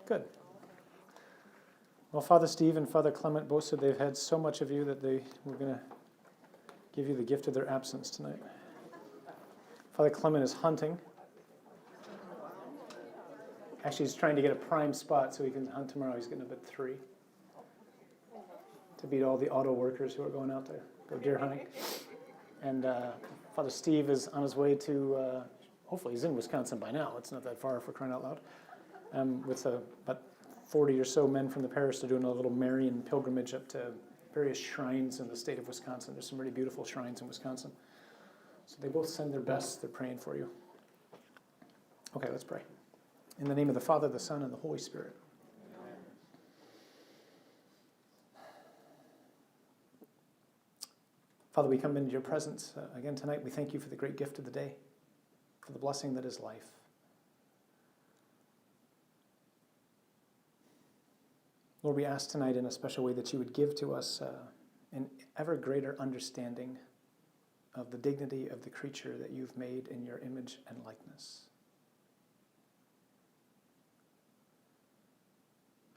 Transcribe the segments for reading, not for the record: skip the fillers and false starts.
Good. Well, Father Steve and Father Clement both said they've had so much of you that they were going to give you the gift of their absence tonight. Father Clement is hunting. Actually, he's trying to get a prime spot so he can hunt tomorrow. He's getting up at 3 to beat all the auto workers who are going out to go deer hunting. And Father Steve is on his way to, hopefully he's in Wisconsin by now. It's not that far for crying out loud. With about 40 or so men from the parish, they're doing a little Marian pilgrimage up to various shrines in the state of Wisconsin. There's some really beautiful shrines in Wisconsin. So they both send their best. They're praying for you. Okay, let's pray. In the name of the Father, the Son, and the Holy Spirit. Amen. Father, we come into your presence again tonight. We thank you for the great gift of the day, for the blessing that is life. Lord, we ask tonight in a special way that you would give to us an ever greater understanding of the dignity of the creature that you've made in your image and likeness.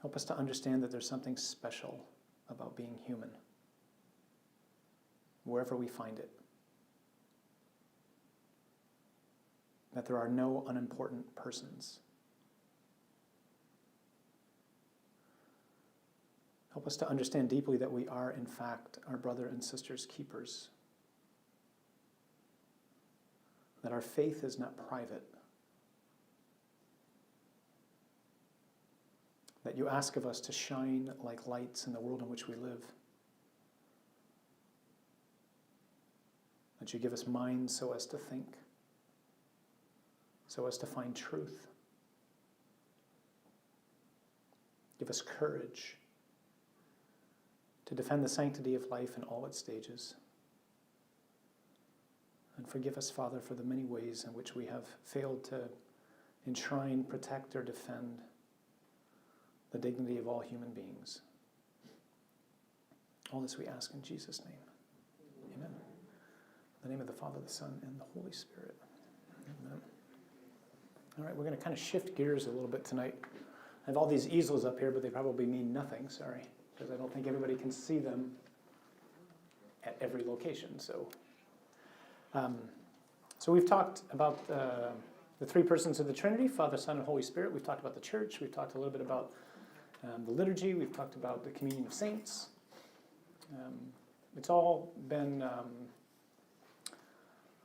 Help us to understand that there's something special about being human, wherever we find it. That there are no unimportant persons. Help us to understand deeply that we are, in fact, our brother and sister's keepers. That our faith is not private. That you ask of us to shine like lights in the world in which we live. That you give us minds so as to think, so as to find truth. Give us courage to defend the sanctity of life in all its stages. And forgive us, Father, for the many ways in which we have failed to enshrine, protect, or defend the dignity of all human beings. All this we ask in Jesus' name. Amen. In the name of the Father, the Son, and the Holy Spirit. Amen. All right, we're going to kind of shift gears a little bit tonight. I have all these easels up here, but they probably mean nothing, sorry, because I don't think everybody can see them at every location. So we've talked about the three persons of the Trinity, Father, Son, and Holy Spirit. We've talked about the church. We've talked a little bit about the liturgy. We've talked about the communion of saints. It's all been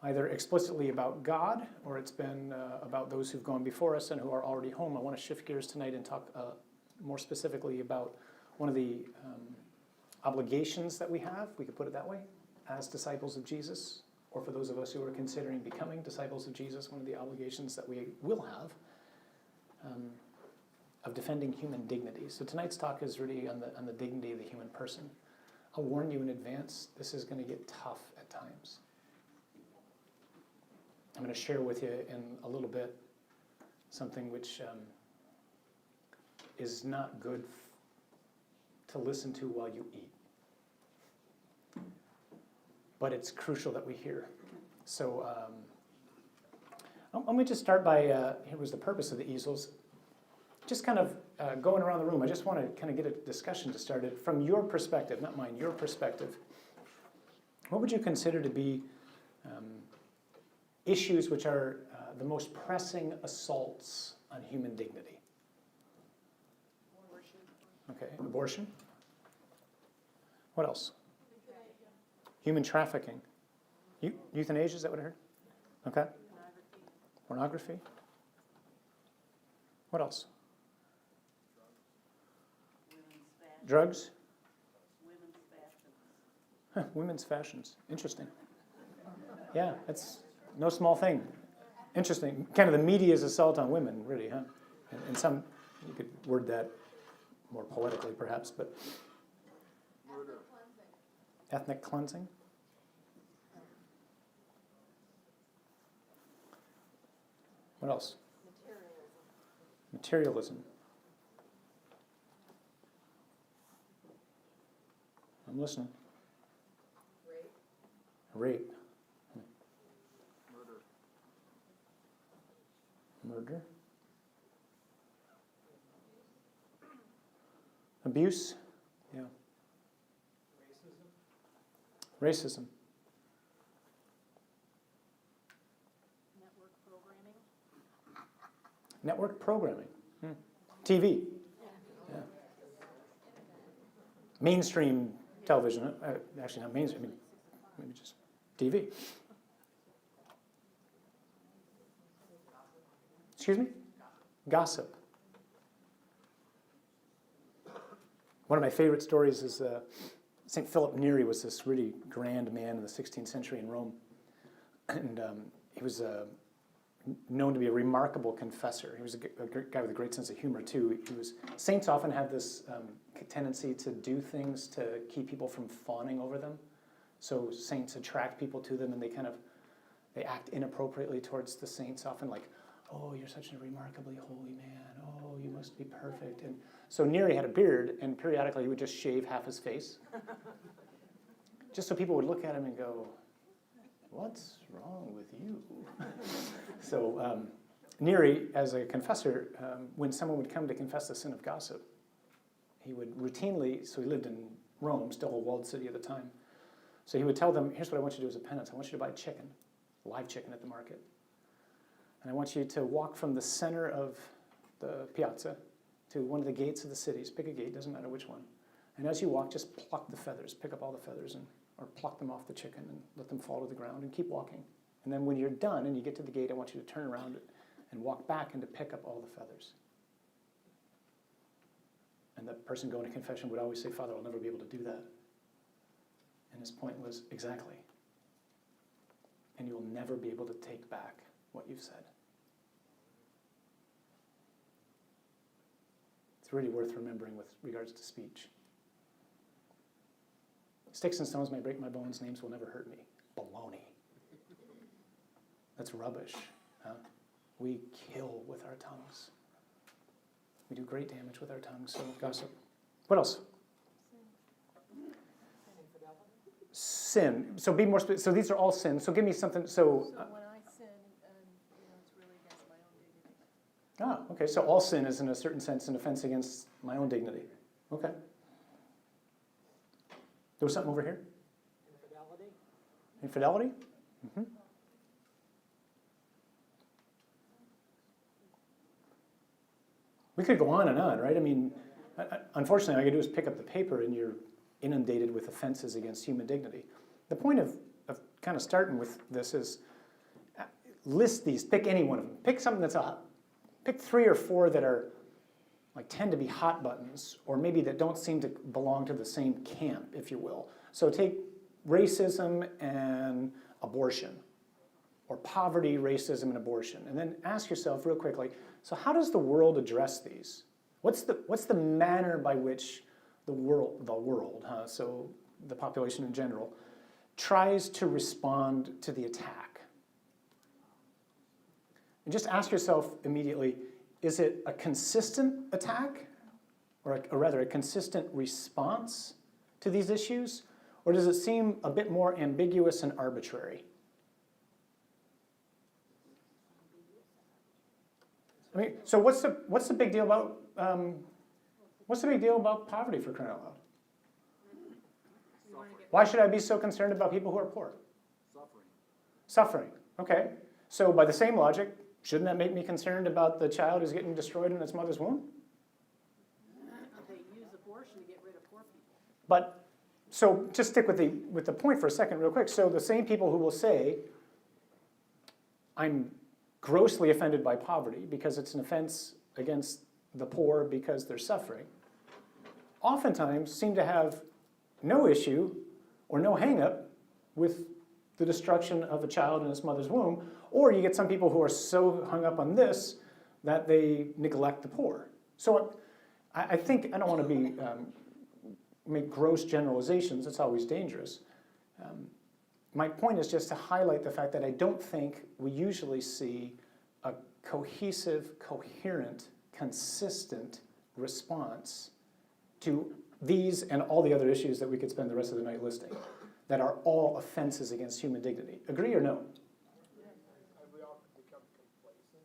either explicitly about God, or it's been about those who've gone before us and who are already home. I want to shift gears tonight and talk more specifically about one of the obligations that we have, we could put it that way, as disciples of Jesus, or for those of us who are considering becoming disciples of Jesus, one of the obligations that we will have of defending human dignity. So tonight's talk is really on the dignity of the human person. I'll warn you in advance, this is going to get tough at times. I'm going to share with you in a little bit something which is not good to listen to while you eat. But it's crucial that we hear. So let me just start by, here was the purpose of the easels. Just kind of going around the room, I just want to kind of get a discussion to start it from your perspective, not mine, your perspective. What would you consider to be issues which are the most pressing assaults on human dignity? Abortion. Okay, abortion. What else? Human trafficking. Euthanasia, is that what I heard? Okay. Pornography. What else? Drugs? Women's fashions. Huh, women's fashions. Interesting. Yeah, that's no small thing. Interesting. Kind of the media's assault on women, really, huh? And some, you could word that more poetically, perhaps, but... Murder. Ethnic cleansing. What else? Materialism. I'm listening. Rape. Murder. Murder. Abuse? Yeah. Racism. Network programming. Network programming. TV. Yeah. Mainstream television. Actually, not mainstream. I mean, maybe just TV. Excuse me? Gossip. One of my favorite stories is St. Philip Neri was this really grand man in the 16th century in Rome. And he was known to be a remarkable confessor. He was a guy with a great sense of humor, too. Saints often have this tendency to do things to keep people from fawning over them. So saints attract people to them, and they act inappropriately towards the saints, often like, oh, you're such a remarkably holy man. Oh, you must be perfect. And so Neri had a beard, and periodically he would just shave half his face, just so people would look at him and go, what's wrong with you? So Neri, as a confessor, when someone would come to confess the sin of gossip, he would routinely, so he lived in Rome, still a walled city at the time, so he would tell them, here's what I want you to do as a penance. I want you to buy chicken, live chicken at the market. And I want you to walk from the center of the piazza to one of the gates of the cities. Pick a gate, doesn't matter which one. And as you walk, just pluck the feathers, pick up all the feathers, or pluck them off the chicken and let them fall to the ground and keep walking. And then when you're done and you get to the gate, I want you to turn around and walk back and to pick up all the feathers. And the person going to confession would always say, Father, I'll never be able to do that. And his point was, exactly. And you will never be able to take back what you've said. It's really worth remembering with regards to speech. Sticks and stones may break my bones, names will never hurt me. Baloney. That's rubbish. Huh? We kill with our tongues. We do great damage with our tongues, so gossip. What else? Sin. So be more specific. So these are all sins. So give me something. So when I sin, it's really against my own dignity. Okay. So all sin is, in a certain sense, an offense against my own dignity. Okay. There was something over here? Infidelity. Infidelity? Mm-hmm. We could go on and on, right? I mean, unfortunately, all you do is pick up the paper and you're inundated with offenses against human dignity. The point of kind of starting with this is list these, pick any one of them. Pick something pick 3 or 4 that are tend to be hot buttons, or maybe that don't seem to belong to the same camp, if you will. So take racism and abortion, or poverty, racism, and abortion. And then ask yourself real quickly, so how does the world address these? What's the manner by which the world, so the population in general, tries to respond to the attack? And just ask yourself immediately, is it a consistent attack, or rather a consistent response to these issues? Or does it seem a bit more ambiguous and arbitrary? I mean, so what's the big deal about poverty, for crying out loud? Why should I be so concerned about people who are poor? Suffering. Okay. So by the same logic, shouldn't that make me concerned about the child who's getting destroyed in its mother's womb? They use abortion to get rid of poor people. But so just stick with the point for a second, real quick. So the same people who will say, I'm grossly offended by poverty because it's an offense against the poor because they're suffering, oftentimes seem to have no issue or no hang-up with the destruction of a child in its mother's womb. Or you get some people who are so hung up on this that they neglect the poor. So I think, I don't want to make gross generalizations, it's always dangerous. My point is just to highlight the fact that I don't think we usually see a cohesive, coherent, consistent response to these and all the other issues that we could spend the rest of the night listing, that are all offenses against human dignity. Agree or no? We all become complacent.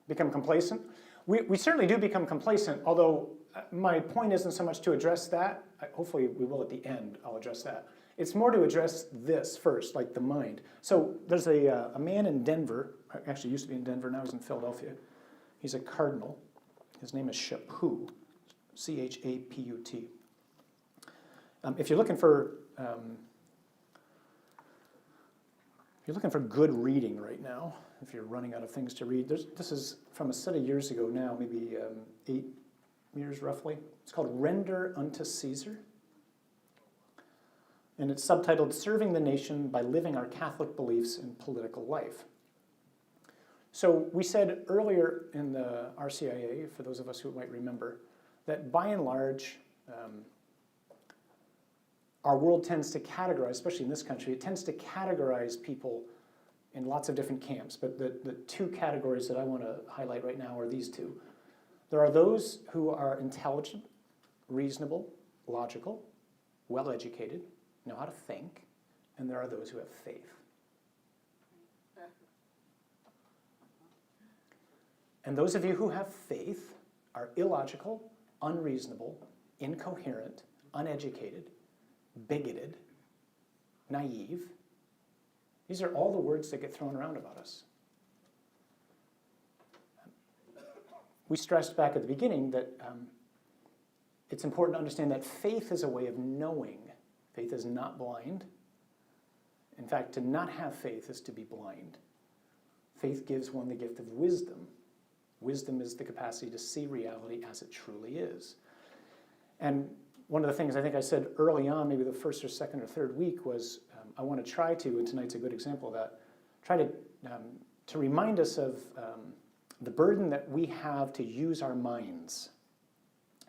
Become complacent? We certainly do become complacent, although my point isn't so much to address that. Hopefully we will at the end, I'll address that. It's more to address this first, like the mind. So there's a man in Denver, actually used to be in Denver, now he's in Philadelphia. He's a cardinal. His name is Chaput, C-H-A-P-U-T. If you're looking for good reading right now, if you're running out of things to read, this is from a set of years ago now, maybe 8 years roughly. It's called Render Unto Caesar. And it's subtitled Serving the Nation by Living Our Catholic Beliefs in Political Life. So we said earlier in the RCIA, for those of us who might remember, that by and large, our world tends to categorize, especially in this country, it tends to categorize people in lots of different camps. But the two categories that I want to highlight right now are these two. There are those who are intelligent, reasonable, logical, well-educated, know how to think, and there are those who have faith. And those of you who have faith are illogical, unreasonable, incoherent, uneducated, bigoted, naive. These are all the words that get thrown around about us. We stressed back at the beginning that it's important to understand that faith is a way of knowing. Faith is not blind. In fact, to not have faith is to be blind. Faith gives one the gift of wisdom. Wisdom is the capacity to see reality as it truly is. And one of the things I think I said early on, maybe the first or second or third week, was I want to try to, and tonight's a good example of that, try to remind us of the burden that we have to use our minds,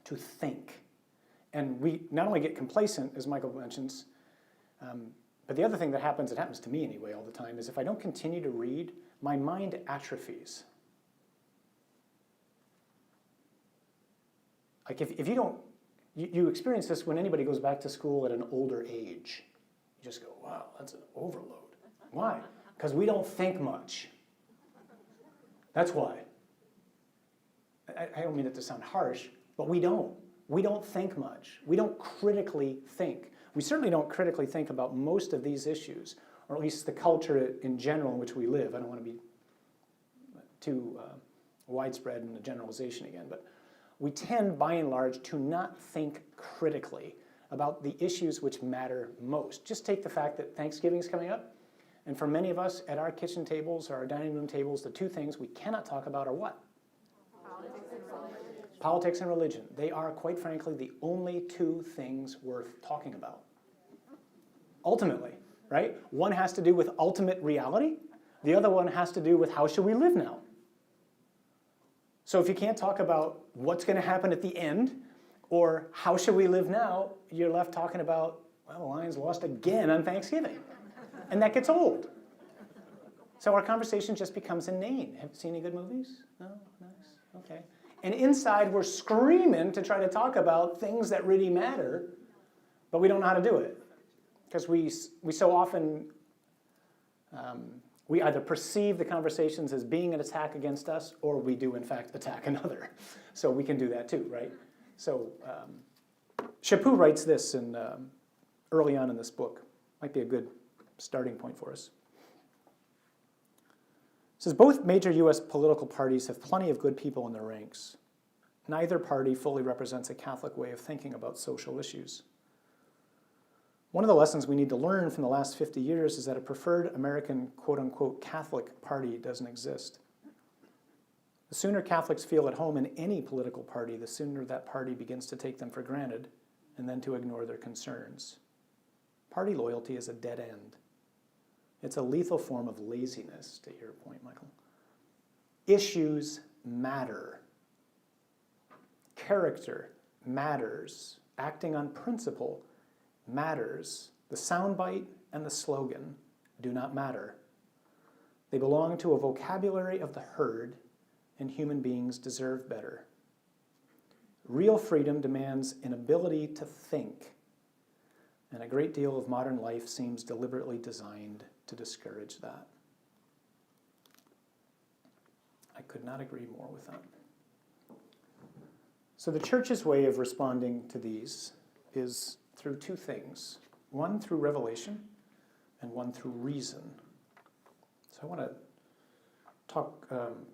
to think. And we not only get complacent, as Michael mentions, but the other thing that happens, it happens to me anyway all the time, is if I don't continue to read, my mind atrophies. Like if you don't, you experience this when anybody goes back to school at an older age. You just go, wow, that's an overload. Why? Because we don't think much. That's why. I don't mean it to sound harsh, but we don't. We don't think much. We don't critically think. We certainly don't critically think about most of these issues, or at least the culture in general in which we live. I don't want to be too widespread in the generalization again, but we tend, by and large, to not think critically about the issues which matter most. Just take the fact that Thanksgiving is coming up, and for many of us at our kitchen tables or our dining room tables, the two things we cannot talk about are what? Politics and religion. They are, quite frankly, the only two things worth talking about. Ultimately, right? One has to do with ultimate reality. The other one has to do with how should we live now. So if you can't talk about what's going to happen at the end or how should we live now, you're left talking about, well, the Lions lost again on Thanksgiving. And that gets old. So our conversation just becomes inane. Have you seen any good movies? No? Nice. Okay. And inside we're screaming to try to talk about things that really matter, but we don't know how to do it. Because we so often, we either perceive the conversations as being an attack against us, or we do in fact attack another. So we can do that too, right? So Chaput writes this in, early on in this book. Might be a good starting point for us. It says, both major U.S. political parties have plenty of good people in their ranks. Neither party fully represents a Catholic way of thinking about social issues. One of the lessons we need to learn from the last 50 years is that a preferred American quote-unquote Catholic party doesn't exist. The sooner Catholics feel at home in any political party, the sooner that party begins to take them for granted and then to ignore their concerns. Party loyalty is a dead end. It's a lethal form of laziness, to your point, Michael. Issues matter. Character matters. Acting on principle matters. The soundbite and the slogan do not matter. They belong to a vocabulary of the herd, and human beings deserve better. Real freedom demands an ability to think, and a great deal of modern life seems deliberately designed to discourage that. I could not agree more with that. So the church's way of responding to these is through two things. One through revelation and one through reason. So I want to talk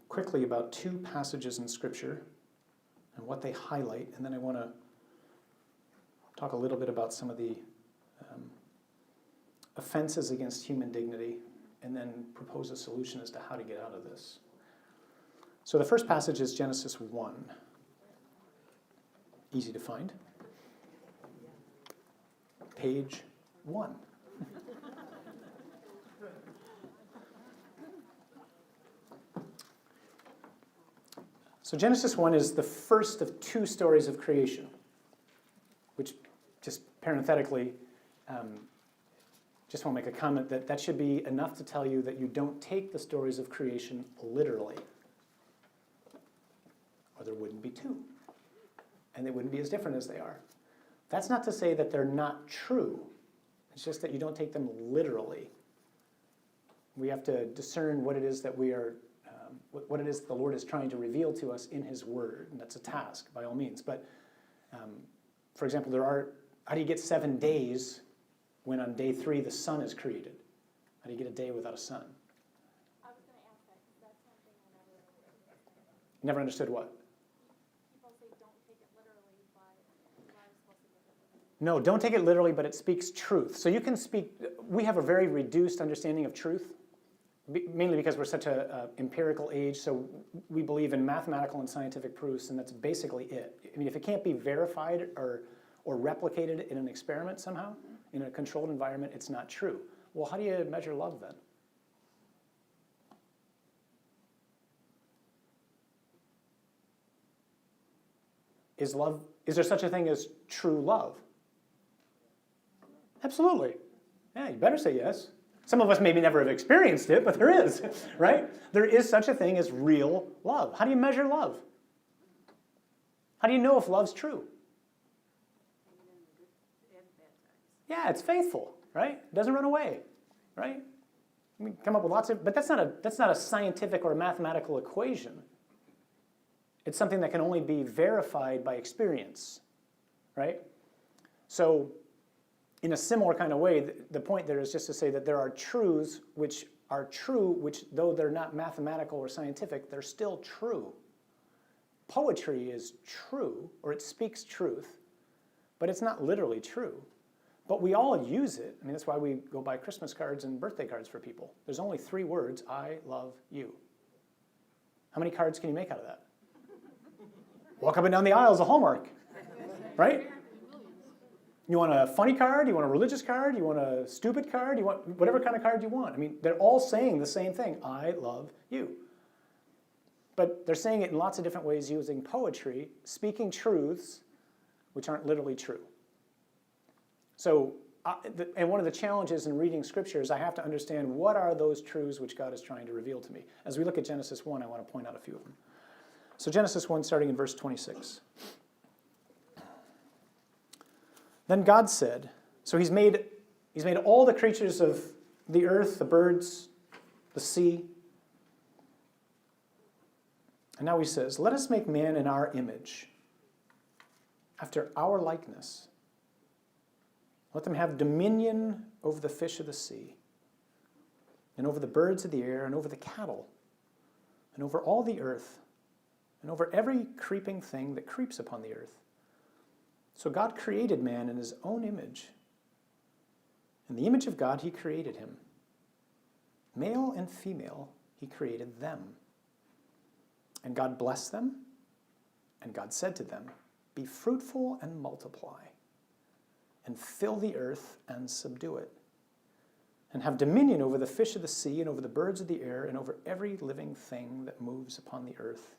quickly about two passages in Scripture and what they highlight, and then I want to talk a little bit about some of the offenses against human dignity, and then propose a solution as to how to get out of this. So the first passage is Genesis 1. Easy to find. Page 1. So Genesis 1 is the first of two stories of creation, which, just parenthetically, just want to make a comment that should be enough to tell you that you don't take the stories of creation literally, or there wouldn't be two, and they wouldn't be as different as they are. That's not to say that they're not true. It's just that you don't take them literally. We have to discern what it is that we are, what it is the Lord is trying to reveal to us in His Word, and that's a task by all means. But, for example, how do you get 7 days when on day 3 the sun is created? How do you get a day without a sun? I was going to ask that because that's something I never understood. Never understood what? People say don't take it literally, but why are we supposed to take it literally? No, don't take it literally, but it speaks truth. So you can speak, we have a very reduced understanding of truth, mainly because we're such a empirical age, so we believe in mathematical and scientific proofs, and that's basically it. I mean, if it can't be verified or replicated in an experiment somehow, in a controlled environment, it's not true. Well, how do you measure love then? Is there such a thing as true love? Absolutely. Yeah, you better say yes. Some of us maybe never have experienced it, but there is, right? There is such a thing as real love. How do you measure love? How do you know if love's true? Yeah, it's faithful, right? It doesn't run away, right? We come up with lots of, but that's not a scientific or a mathematical equation. It's something that can only be verified by experience, right? So in a similar kind of way, the point there is just to say that there are truths which are true, which though they're not mathematical or scientific, they're still true. Poetry is true, or it speaks truth, but it's not literally true. But we all use it. I mean, that's why we go buy Christmas cards and birthday cards for people. There's only 3 words, I love you. How many cards can you make out of that? Walk up and down the aisles of Hallmark, right? You want a funny card? You want a religious card? You want a stupid card? You want whatever kind of card you want. I mean, they're all saying the same thing, I love you. But they're saying it in lots of different ways using poetry, speaking truths which aren't literally true. So, and one of the challenges in reading Scripture is I have to understand what are those truths which God is trying to reveal to me. As we look at Genesis 1, I want to point out a few of them. So Genesis 1, starting in verse 26. Then God said, so he's made all the creatures of the earth, the birds, the sea. And now he says, let us make man in our image, after our likeness. Let them have dominion over the fish of the sea, and over the birds of the air, and over the cattle, and over all the earth, and over every creeping thing that creeps upon the earth. So God created man in his own image. In the image of God he created him. Male and female he created them. And God blessed them, and God said to them, be fruitful and multiply, and fill the earth and subdue it, and have dominion over the fish of the sea, and over the birds of the air, and over every living thing that moves upon the earth.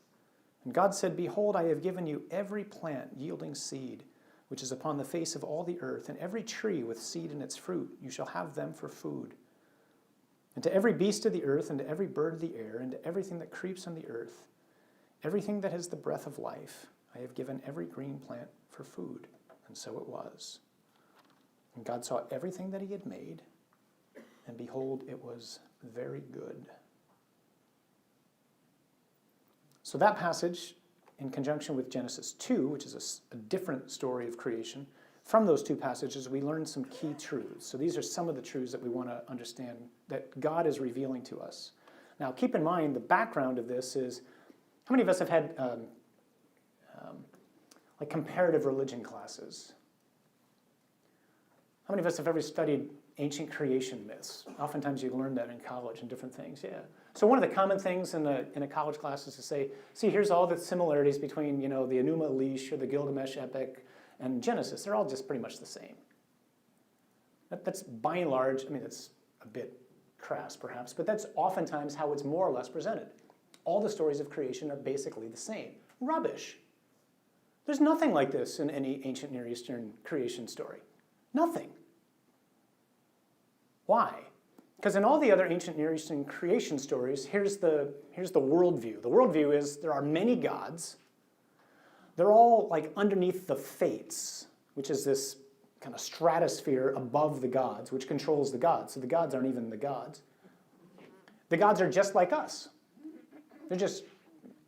And God said, behold, I have given you every plant yielding seed, which is upon the face of all the earth, and every tree with seed in its fruit. You shall have them for food. And to every beast of the earth, and to every bird of the air, and to everything that creeps on the earth, everything that has the breath of life, I have given every green plant for food. And so it was. And God saw everything that he had made, and behold, it was very good. So that passage in conjunction with Genesis 2, which is a different story of creation, from those two passages, we learn some key truths. So these are some of the truths that we want to understand that God is revealing to us. Now, keep in mind, the background of this is, how many of us have had like comparative religion classes? How many of us have ever studied ancient creation myths? Oftentimes you learn that in college and different things, yeah. So one of the common things in a college class is to say, see, here's all the similarities between, the Enuma Elish or the Gilgamesh epic and Genesis. They're all just pretty much the same. That's by and large, that's a bit crass perhaps, but that's oftentimes how it's more or less presented. All the stories of creation are basically the same. Rubbish. There's nothing like this in any ancient Near Eastern creation story. Nothing. Why? Because in all the other ancient Near Eastern creation stories, here's the worldview. The worldview is there are many gods. They're all like underneath the fates, which is this kind of stratosphere above the gods, which controls the gods. So the gods aren't even the gods. The gods are just like us. They're just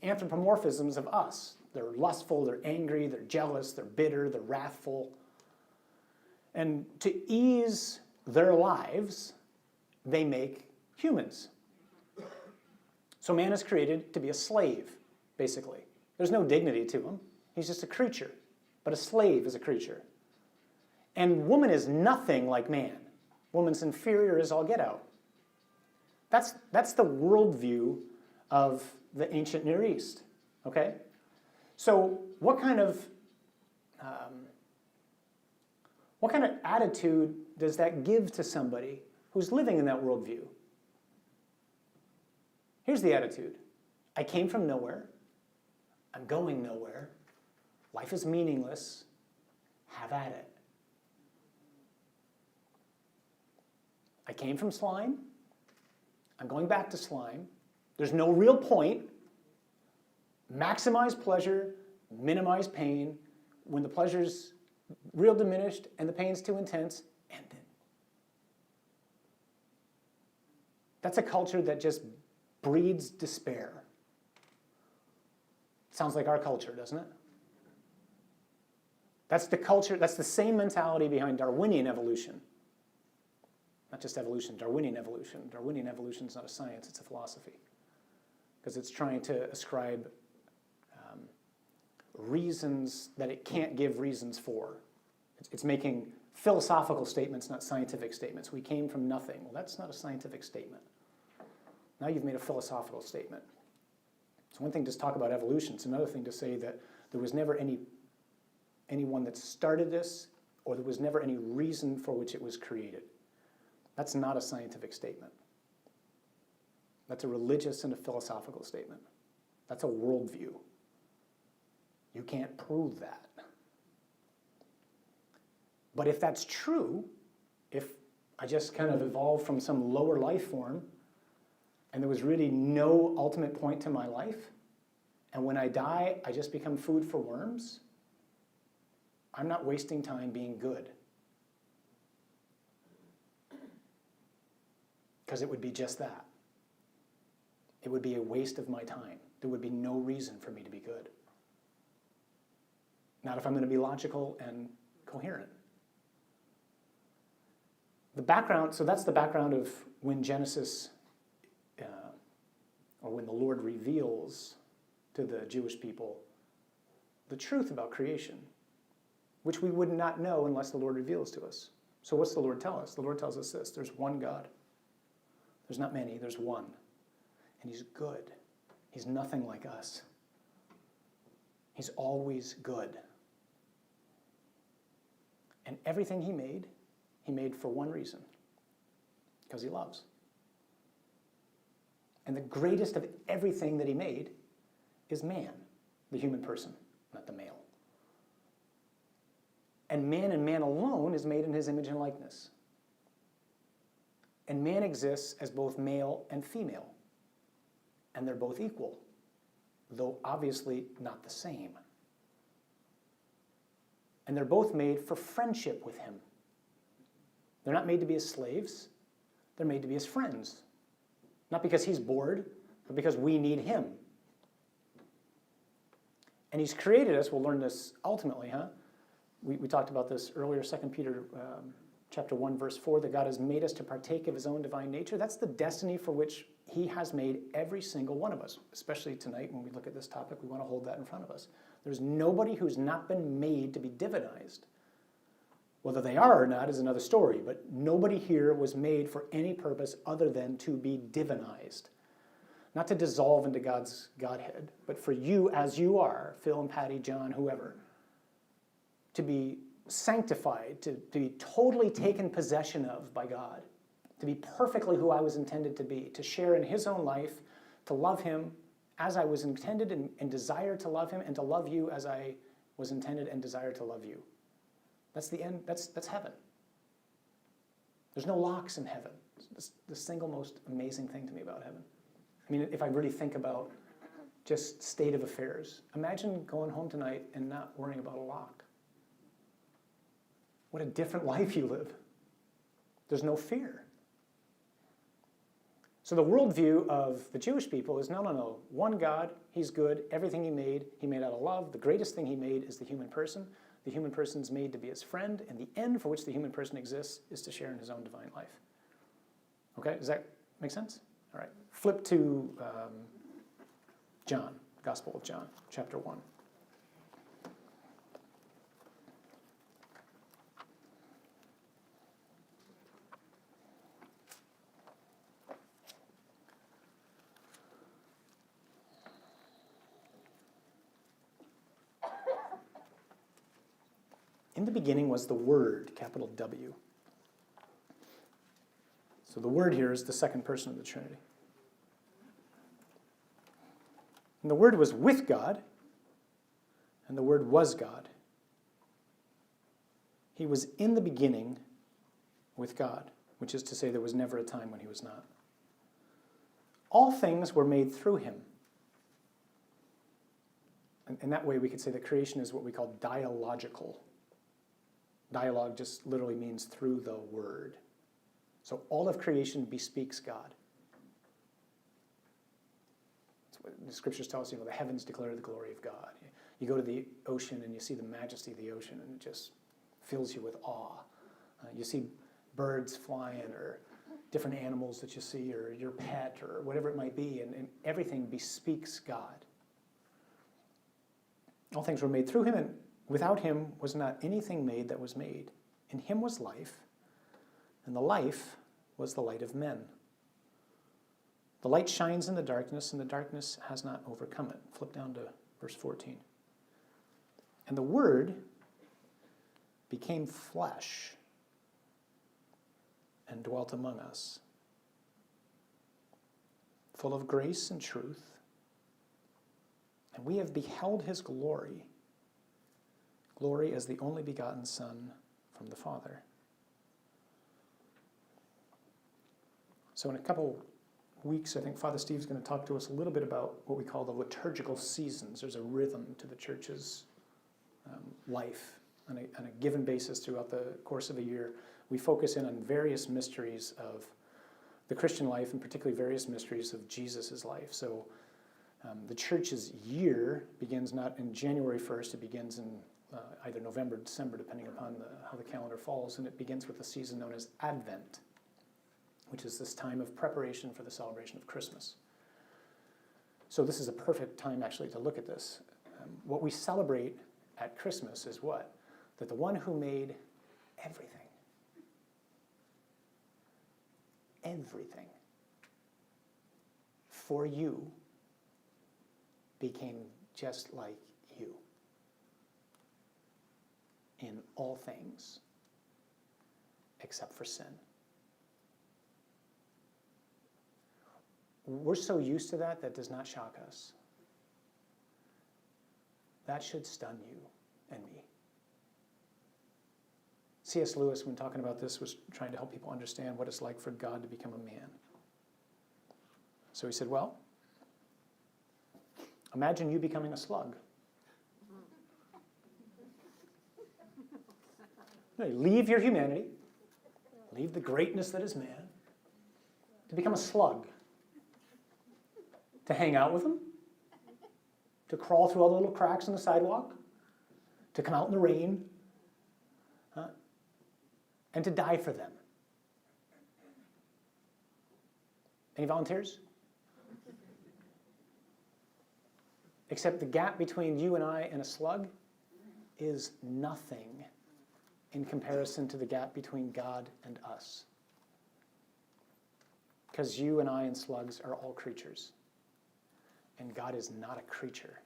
anthropomorphisms of us. They're lustful, they're angry, they're jealous, they're bitter, they're wrathful. And to ease their lives, they make humans. So man is created to be a slave, basically. There's no dignity to him. He's just a creature. But a slave is a creature. And woman is nothing like man. Woman's inferior as all get out. That's the worldview of the ancient Near East, okay? So what kind of attitude does that give to somebody who's living in that worldview? Here's the attitude. I came from nowhere. I'm going nowhere. Life is meaningless. Have at it. I came from slime. I'm going back to slime. There's no real point. Maximize pleasure, minimize pain. When the pleasure's real diminished and the pain's too intense, end it. That's a culture that just breeds despair. Sounds like our culture, doesn't it? That's the culture, that's the same mentality behind Darwinian evolution. Not just evolution, Darwinian evolution. Darwinian evolution is not a science, it's a philosophy. Because it's trying to ascribe reasons that it can't give reasons for. It's making philosophical statements, not scientific statements. We came from nothing. Well, that's not a scientific statement. Now you've made a philosophical statement. It's one thing to talk about evolution. It's another thing to say that there was never anyone that started this, or there was never any reason for which it was created. That's not a scientific statement. That's a religious and a philosophical statement. That's a worldview. You can't prove that. But if that's true, if I just kind of evolved from some lower life form, and there was really no ultimate point to my life, and when I die, I just become food for worms, I'm not wasting time being good. Because it would be just that. It would be a waste of my time. There would be no reason for me to be good. Not if I'm going to be logical and coherent. The background, so that's the background of when Genesis, or when the Lord reveals to the Jewish people the truth about creation, which we would not know unless the Lord reveals to us. So what's the Lord tell us? The Lord tells us this: there's one God. There's not many, there's one. And he's good. He's nothing like us. He's always good. And everything he made for one reason: because he loves. And the greatest of everything that he made is man, the human person, not the male. And man alone is made in his image and likeness. And man exists as both male and female. And they're both equal, though obviously not the same. And they're both made for friendship with him. They're not made to be as slaves. They're made to be as friends. Not because he's bored, but because we need him. And he's created us, we'll learn this ultimately, huh? We talked about this earlier, 2 Peter chapter 1, verse 4, that God has made us to partake of his own divine nature. That's the destiny for which he has made every single one of us. Especially tonight when we look at this topic, we want to hold that in front of us. There's nobody who's not been made to be divinized. Whether they are or not is another story, but nobody here was made for any purpose other than to be divinized. Not to dissolve into God's Godhead, but for you as you are, Phil and Patty, John, whoever, to be sanctified, to be totally taken possession of by God, to be perfectly who I was intended to be, to share in his own life, to love him as I was intended and desire to love him, and to love you as I was intended and desire to love you. That's the end. That's heaven. There's no locks in heaven. It's the single most amazing thing to me about heaven. I mean, if I really think about just state of affairs, imagine going home tonight and not worrying about a lock. What a different life you live. There's no fear. So the worldview of the Jewish people is no. One God, he's good, everything he made out of love. The greatest thing he made is the human person. The human person's made to be his friend, and the end for which the human person exists is to share in his own divine life. Okay, does that make sense? All right, flip to John, Gospel of John, chapter 1. In the beginning was the Word, capital W. So the Word here is the second person of the Trinity. And the Word was with God, and the Word was God. He was in the beginning with God, which is to say there was never a time when he was not. All things were made through him. And that way we could say that creation is what we call dialogical. Dialogue just literally means through the Word. So all of creation bespeaks God. That's what the scriptures tell us, the heavens declare the glory of God. You go to the ocean and you see the majesty of the ocean and it just fills you with awe. You see birds flying or different animals that you see or your pet or whatever it might be, and everything bespeaks God. All things were made through him, and without him was not anything made that was made. In him was life, and the life was the light of men. The light shines in the darkness, and the darkness has not overcome it. Flip down to verse 14. And the Word became flesh and dwelt among us, full of grace and truth. And we have beheld his glory, glory as the only begotten Son from the Father. So in a couple weeks, I think Father Steve's going to talk to us a little bit about what we call the liturgical seasons. There's a rhythm to the church's life on a given basis throughout the course of a year. We focus in on various mysteries of the Christian life, and particularly various mysteries of Jesus' life. So the church's year begins not in January 1st, it begins in either November, December, depending upon how the calendar falls, and it begins with a season known as Advent, which is this time of preparation for the celebration of Christmas. So this is a perfect time, actually, to look at this. What we celebrate at Christmas is what? That the one who made everything, for you became just like you in all things except for sin. We're so used to that does not shock us. That should stun you and me. C.S. Lewis, when talking about this, was trying to help people understand what it's like for God to become a man. So he said, well, imagine you becoming a slug. No, leave your humanity, leave the greatness that is man, to become a slug, to hang out with him, to crawl through all the little cracks in the sidewalk, to come out in the rain, and to die for them. Any volunteers? Except the gap between you and I and a slug is nothing in comparison to the gap between God and us. Because you and I and slugs are all creatures. And God is not a creature.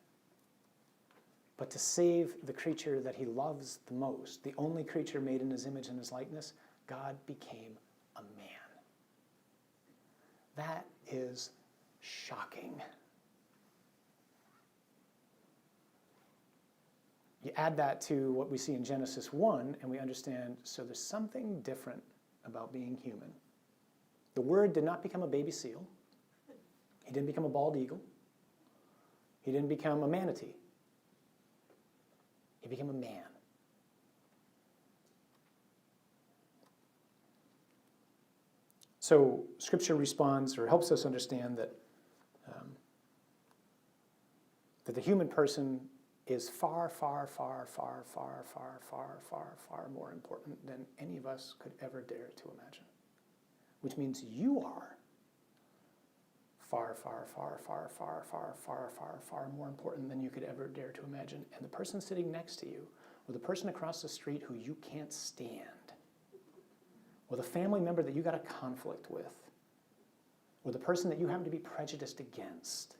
But to save the creature that he loves the most, the only creature made in his image and his likeness, God became a man. That is shocking. You add that to what we see in Genesis 1, and we understand, so there's something different about being human. The Word did not become a baby seal. He didn't become a bald eagle. He didn't become a manatee. He became a man. So Scripture responds or helps us understand that that the human person is far, far, far, far, far, far, far, far, far more important than any of us could ever dare to imagine. Which means you are far, far, far, far, far, far, far, far, far more important than you could ever dare to imagine. And the person sitting next to you, or the person across the street who you can't stand, or the family member that you got a conflict with, or the person that you happen to be prejudiced against,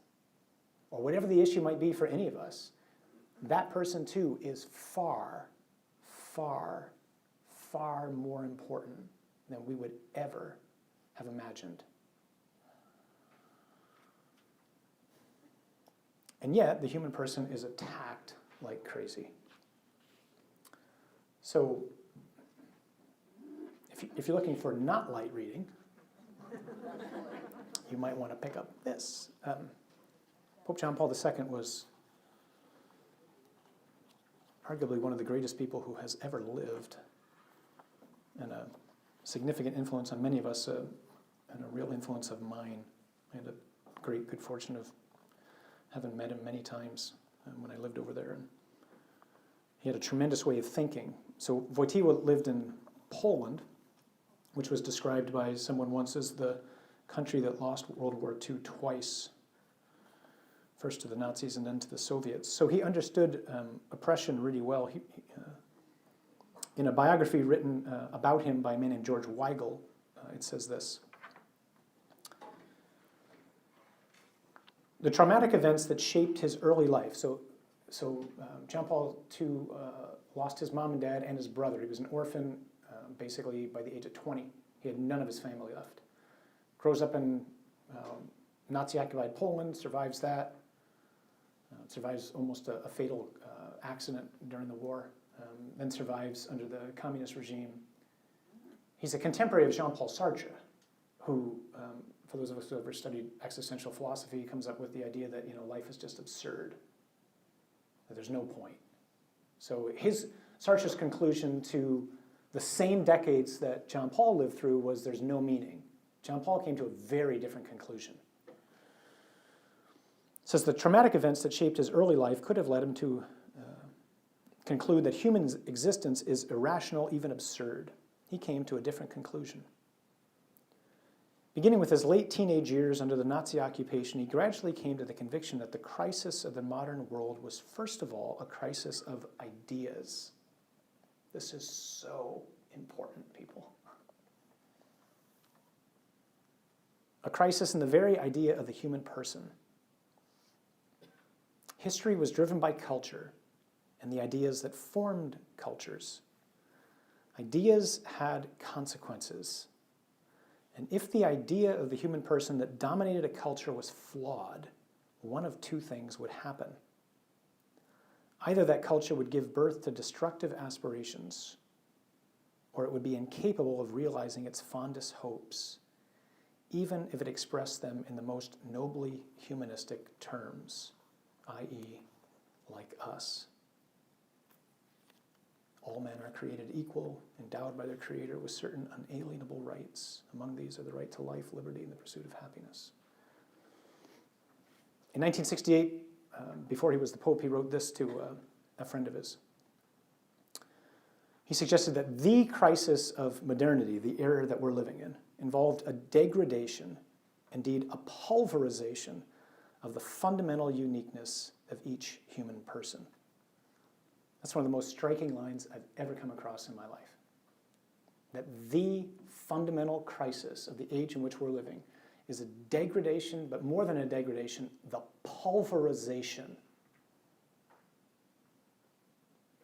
or whatever the issue might be for any of us, that person too is far, far, far more important than we would ever have imagined. And yet, the human person is attacked like crazy. So, if you're looking for not light reading, you might want to pick up this. Pope John Paul II was arguably one of the greatest people who has ever lived, and a significant influence on many of us, and a real influence of mine. I had a great good fortune of having met him many times when I lived over there. And he had a tremendous way of thinking. So Wojtyła lived in Poland, which was described by someone once as the country that lost World War II twice, first to the Nazis and then to the Soviets. So he understood oppression really well. In a biography written about him by a man named George Weigel, it says this: the traumatic events that shaped his early life. So John Paul II lost his mom and dad and his brother. He was an orphan basically by the age of 20. He had none of his family left. Grows up in Nazi-occupied Poland, survives that, survives almost a fatal accident during the war, then survives under the communist regime. He's a contemporary of Jean-Paul Sartre, who, for those of us who have ever studied existential philosophy, comes up with the idea that life is just absurd, that there's no point. So Sartre's conclusion to the same decades that John Paul lived through was there's no meaning. John Paul came to a very different conclusion. It says the traumatic events that shaped his early life could have led him to conclude that human existence is irrational, even absurd. He came to a different conclusion. Beginning with his late teenage years under the Nazi occupation, he gradually came to the conviction that the crisis of the modern world was, first of all, a crisis of ideas. This is so important, people. A crisis in the very idea of the human person. History was driven by culture and the ideas that formed cultures. Ideas had consequences. And if the idea of the human person that dominated a culture was flawed, one of two things would happen. Either that culture would give birth to destructive aspirations, or it would be incapable of realizing its fondest hopes, even if it expressed them in the most nobly humanistic terms, i.e., like us. All men are created equal, endowed by their Creator with certain unalienable rights. Among these are the right to life, liberty, and the pursuit of happiness. In 1968, before he was the Pope, he wrote this to a friend of his. He suggested that the crisis of modernity, the era that we're living in, involved a degradation, indeed a pulverization, of the fundamental uniqueness of each human person. That's one of the most striking lines I've ever come across in my life. That the fundamental crisis of the age in which we're living is a degradation, but more than a degradation, the pulverization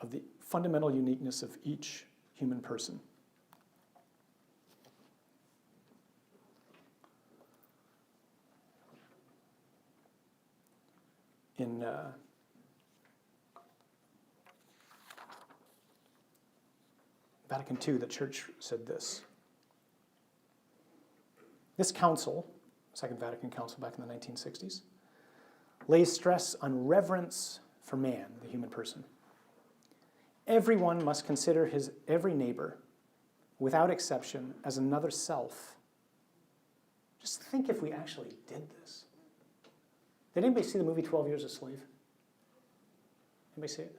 of the fundamental uniqueness of each human person. In Vatican II, the Church said this. This council, Second Vatican Council back in the 1960s, lays stress on reverence for man, the human person. Everyone must consider his every neighbor, without exception, as another self. Just think if we actually did this. Did anybody see the movie 12 Years a Slave? Anybody see it?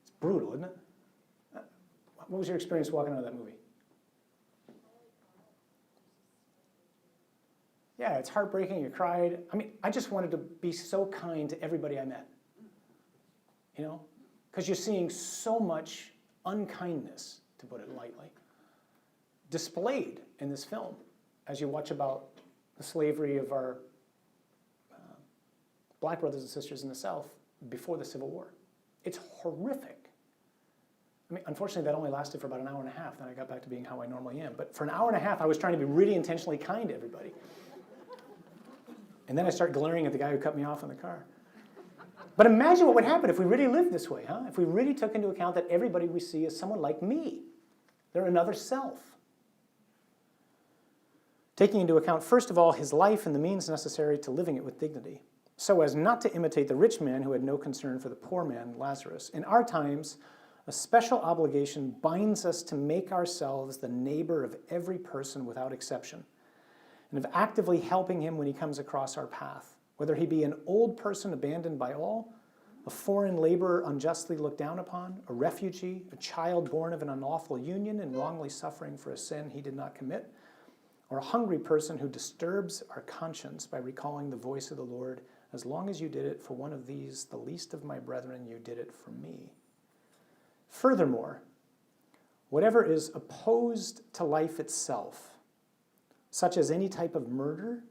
It's brutal, isn't it? What was your experience walking out of that movie? Yeah, it's heartbreaking, you cried. I mean, I just wanted to be so kind to everybody I met. You know? Because you're seeing so much unkindness, to put it lightly, displayed in this film as you watch about the slavery of our black brothers and sisters in the South before the Civil War. It's horrific. I mean, unfortunately, that only lasted for about an hour and a half. Then I got back to being how I normally am. But for an hour and a half, I was trying to be really intentionally kind to everybody. And then I start glaring at the guy who cut me off in the car. But imagine what would happen if we really lived this way, huh? If we really took into account that everybody we see is someone like me. They're another self. Taking into account, first of all, his life and the means necessary to living it with dignity, so as not to imitate the rich man who had no concern for the poor man, Lazarus. In our times, a special obligation binds us to make ourselves the neighbor of every person without exception, and of actively helping him when he comes across our path, whether he be an old person abandoned by all, a foreign laborer unjustly looked down upon, a refugee, a child born of an unlawful union and wrongly suffering for a sin he did not commit, or a hungry person who disturbs our conscience by recalling the voice of the Lord, as long as you did it for one of these, the least of my brethren, you did it for me. Furthermore, whatever is opposed to life itself, such as any type of murder,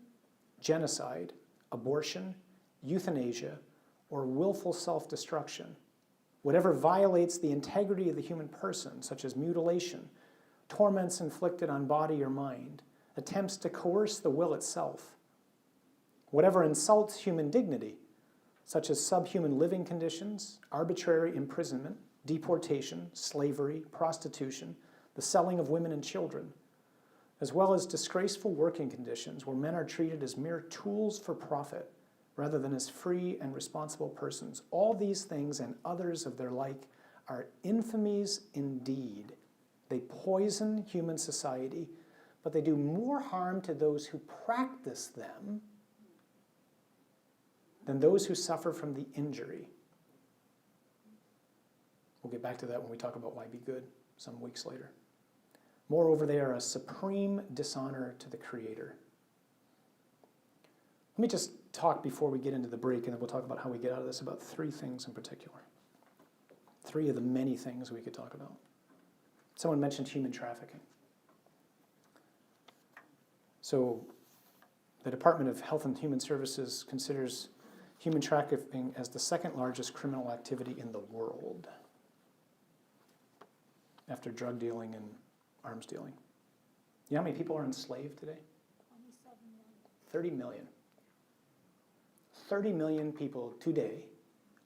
genocide, abortion, euthanasia, or willful self-destruction, whatever violates the integrity of the human person, such as mutilation, torments inflicted on body or mind, attempts to coerce the will itself, whatever insults human dignity, such as subhuman living conditions, arbitrary imprisonment, deportation, slavery, prostitution, the selling of women and children, as well as disgraceful working conditions where men are treated as mere tools for profit rather than as free and responsible persons. All these things and others of their like are infamies indeed. They poison human society, but they do more harm to those who practice them than those who suffer from the injury. We'll get back to that when we talk about why be good some weeks later. Moreover, they are a supreme dishonor to the Creator. Let me just talk before we get into the break, and then we'll talk about how we get out of this, about three things in particular. Three of the many things we could talk about. Someone mentioned human trafficking. So the Department of Health and Human Services considers human trafficking as the second largest criminal activity in the world, after drug dealing and arms dealing. You know how many people are enslaved today? 27 million. 30 million. 30 million people today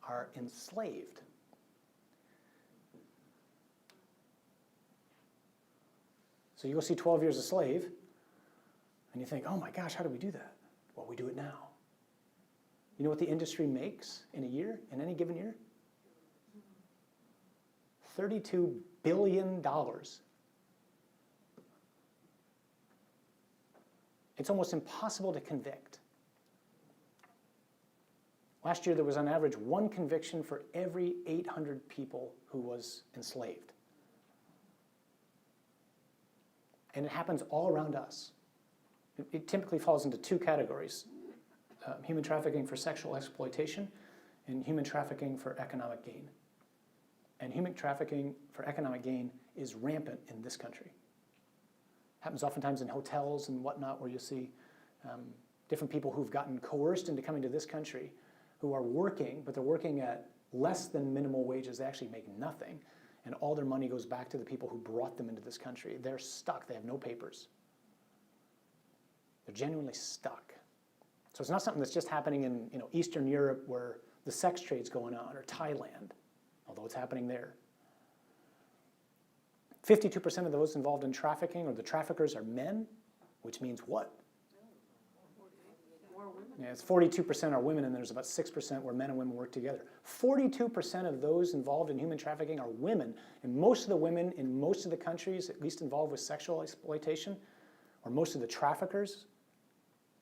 are enslaved. So you go see 12 Years a Slave, and you think, oh my gosh, how do we do that? Well, we do it now. You know what the industry makes in a year, in any given year? $32 billion. It's almost impossible to convict. Last year there was on average 1 conviction for every 800 people who was enslaved. And it happens all around us. It typically falls into 2 categories: human trafficking for sexual exploitation and human trafficking for economic gain. And human trafficking for economic gain is rampant in this country. Happens oftentimes in hotels and whatnot, where you see different people who've gotten coerced into coming to this country, who are working, but they're working at less than minimal wages. They actually make nothing, and all their money goes back to the people who brought them into this country. They're stuck. They have no papers. They're genuinely stuck. So it's not something that's just happening in Eastern Europe, where the sex trade's going on, or Thailand, although it's happening there. 52% of those involved in trafficking, or the traffickers, are men, which means what? Yeah, it's 42% are women, and there's about 6% where men and women work together. 42% of those involved in human trafficking are women, and most of the women in most of the countries, at least involved with sexual exploitation, or most of the traffickers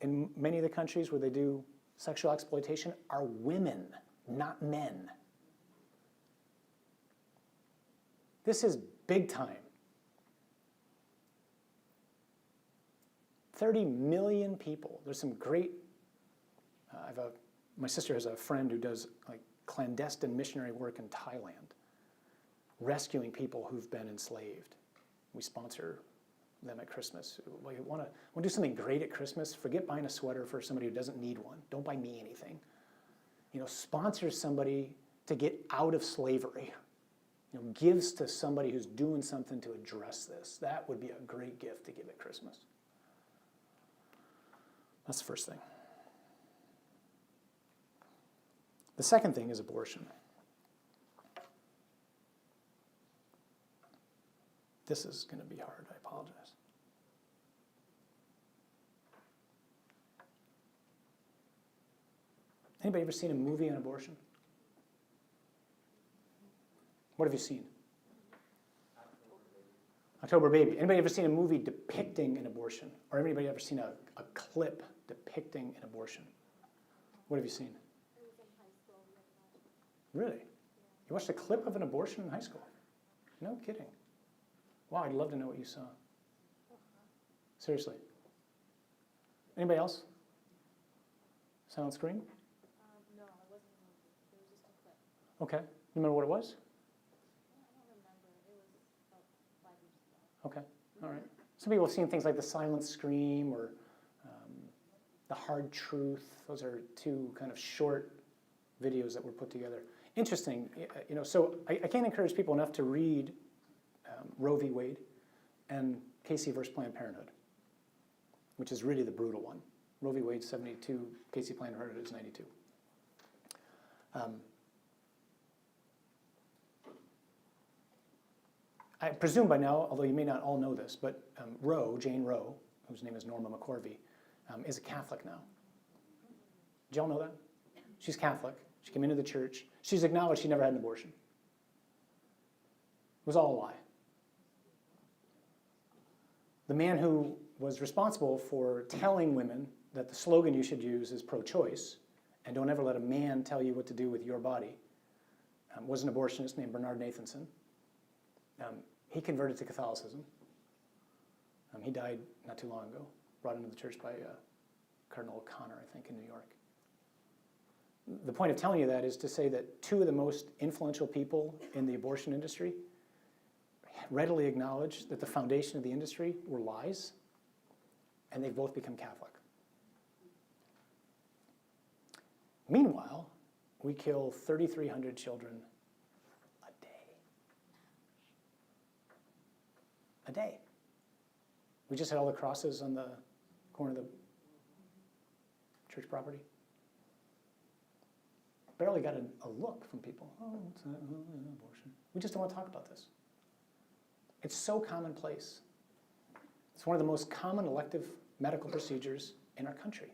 in many of the countries where they do sexual exploitation, are women, not men. This is big time. 30 million people. There's some great, my sister has a friend who does like clandestine missionary work in Thailand, rescuing people who've been enslaved. We sponsor them at Christmas. We want to do something great at Christmas. Forget buying a sweater for somebody who doesn't need one. Don't buy me anything. Sponsor somebody to get out of slavery. Gives to somebody who's doing something to address this. That would be a great gift to give at Christmas. That's the first thing. The second thing is abortion. This is going to be hard, I apologize. Anybody ever seen a movie on abortion? What have you seen? October Baby. Anybody ever seen a movie depicting an abortion? Or anybody ever seen a clip depicting an abortion? What have you seen? It was in high school. We had to watch it. Really? You watched a clip of an abortion in high school? No kidding. Wow, I'd love to know what you saw. Seriously. Anybody else? Silent screen? No, it wasn't a movie. It was just a clip. Okay. You remember what it was? I don't remember. It was about 5 years ago. Okay. All right. Some people have seen things like The Silent Scream or The Hard Truth. Those are 2 kind of short videos that were put together. Interesting. So I can't encourage people enough to read Roe v. Wade and Casey versus Planned Parenthood, which is really the brutal one. Roe v. Wade 72, Casey Planned Parenthood is 92. I presume by now, although you may not all know this, but Jane Roe, whose name is Norma McCorvey, is a Catholic now. Did y'all know that? She's Catholic. She came into the church. She's acknowledged she never had an abortion. It was all a lie. The man who was responsible for telling women that the slogan you should use is pro-choice, and don't ever let a man tell you what to do with your body, was an abortionist named Bernard Nathanson. He converted to Catholicism. He died not too long ago, brought into the church by Cardinal O'Connor, I think, in New York. The point of telling you that is to say that 2 of the most influential people in the abortion industry readily acknowledge that the foundation of the industry were lies, and they've both become Catholic. Meanwhile, we kill 3,300 children a day. A day. We just had all the crosses on the corner of the church property. Barely got a look from people. Oh, what's that? Oh, yeah, abortion. We just don't want to talk about this. It's so commonplace. It's one of the most common elective medical procedures in our country.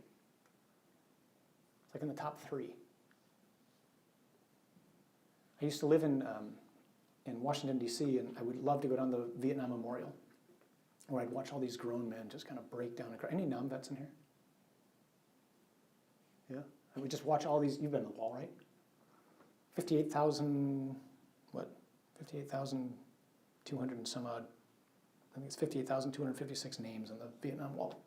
It's like in the top 3. I used to live in Washington, D.C., and I would love to go down to the Vietnam Memorial, where I'd watch all these grown men just kind of break down and cry. Any Nam vets in here? Yeah? And we just watch all these, you've been on the wall, right? 58,000, what? 58,200 and some odd. I think it's 58,256 names on the Vietnam Wall.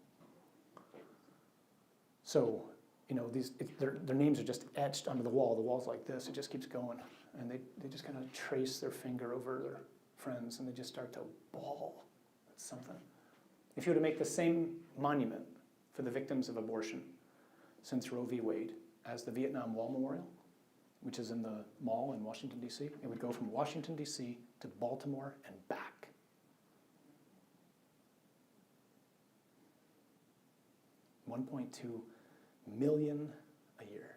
So, you know, their names are just etched onto the wall. The wall's like this, it just keeps going. And they just kind of trace their finger over their friends and they just start to bawl. That's something. If you were to make the same monument for the victims of abortion since Roe v. Wade as the Vietnam Wall Memorial, which is in the mall in Washington, D.C., it would go from Washington, D.C. to Baltimore and back. $1.2 million a year.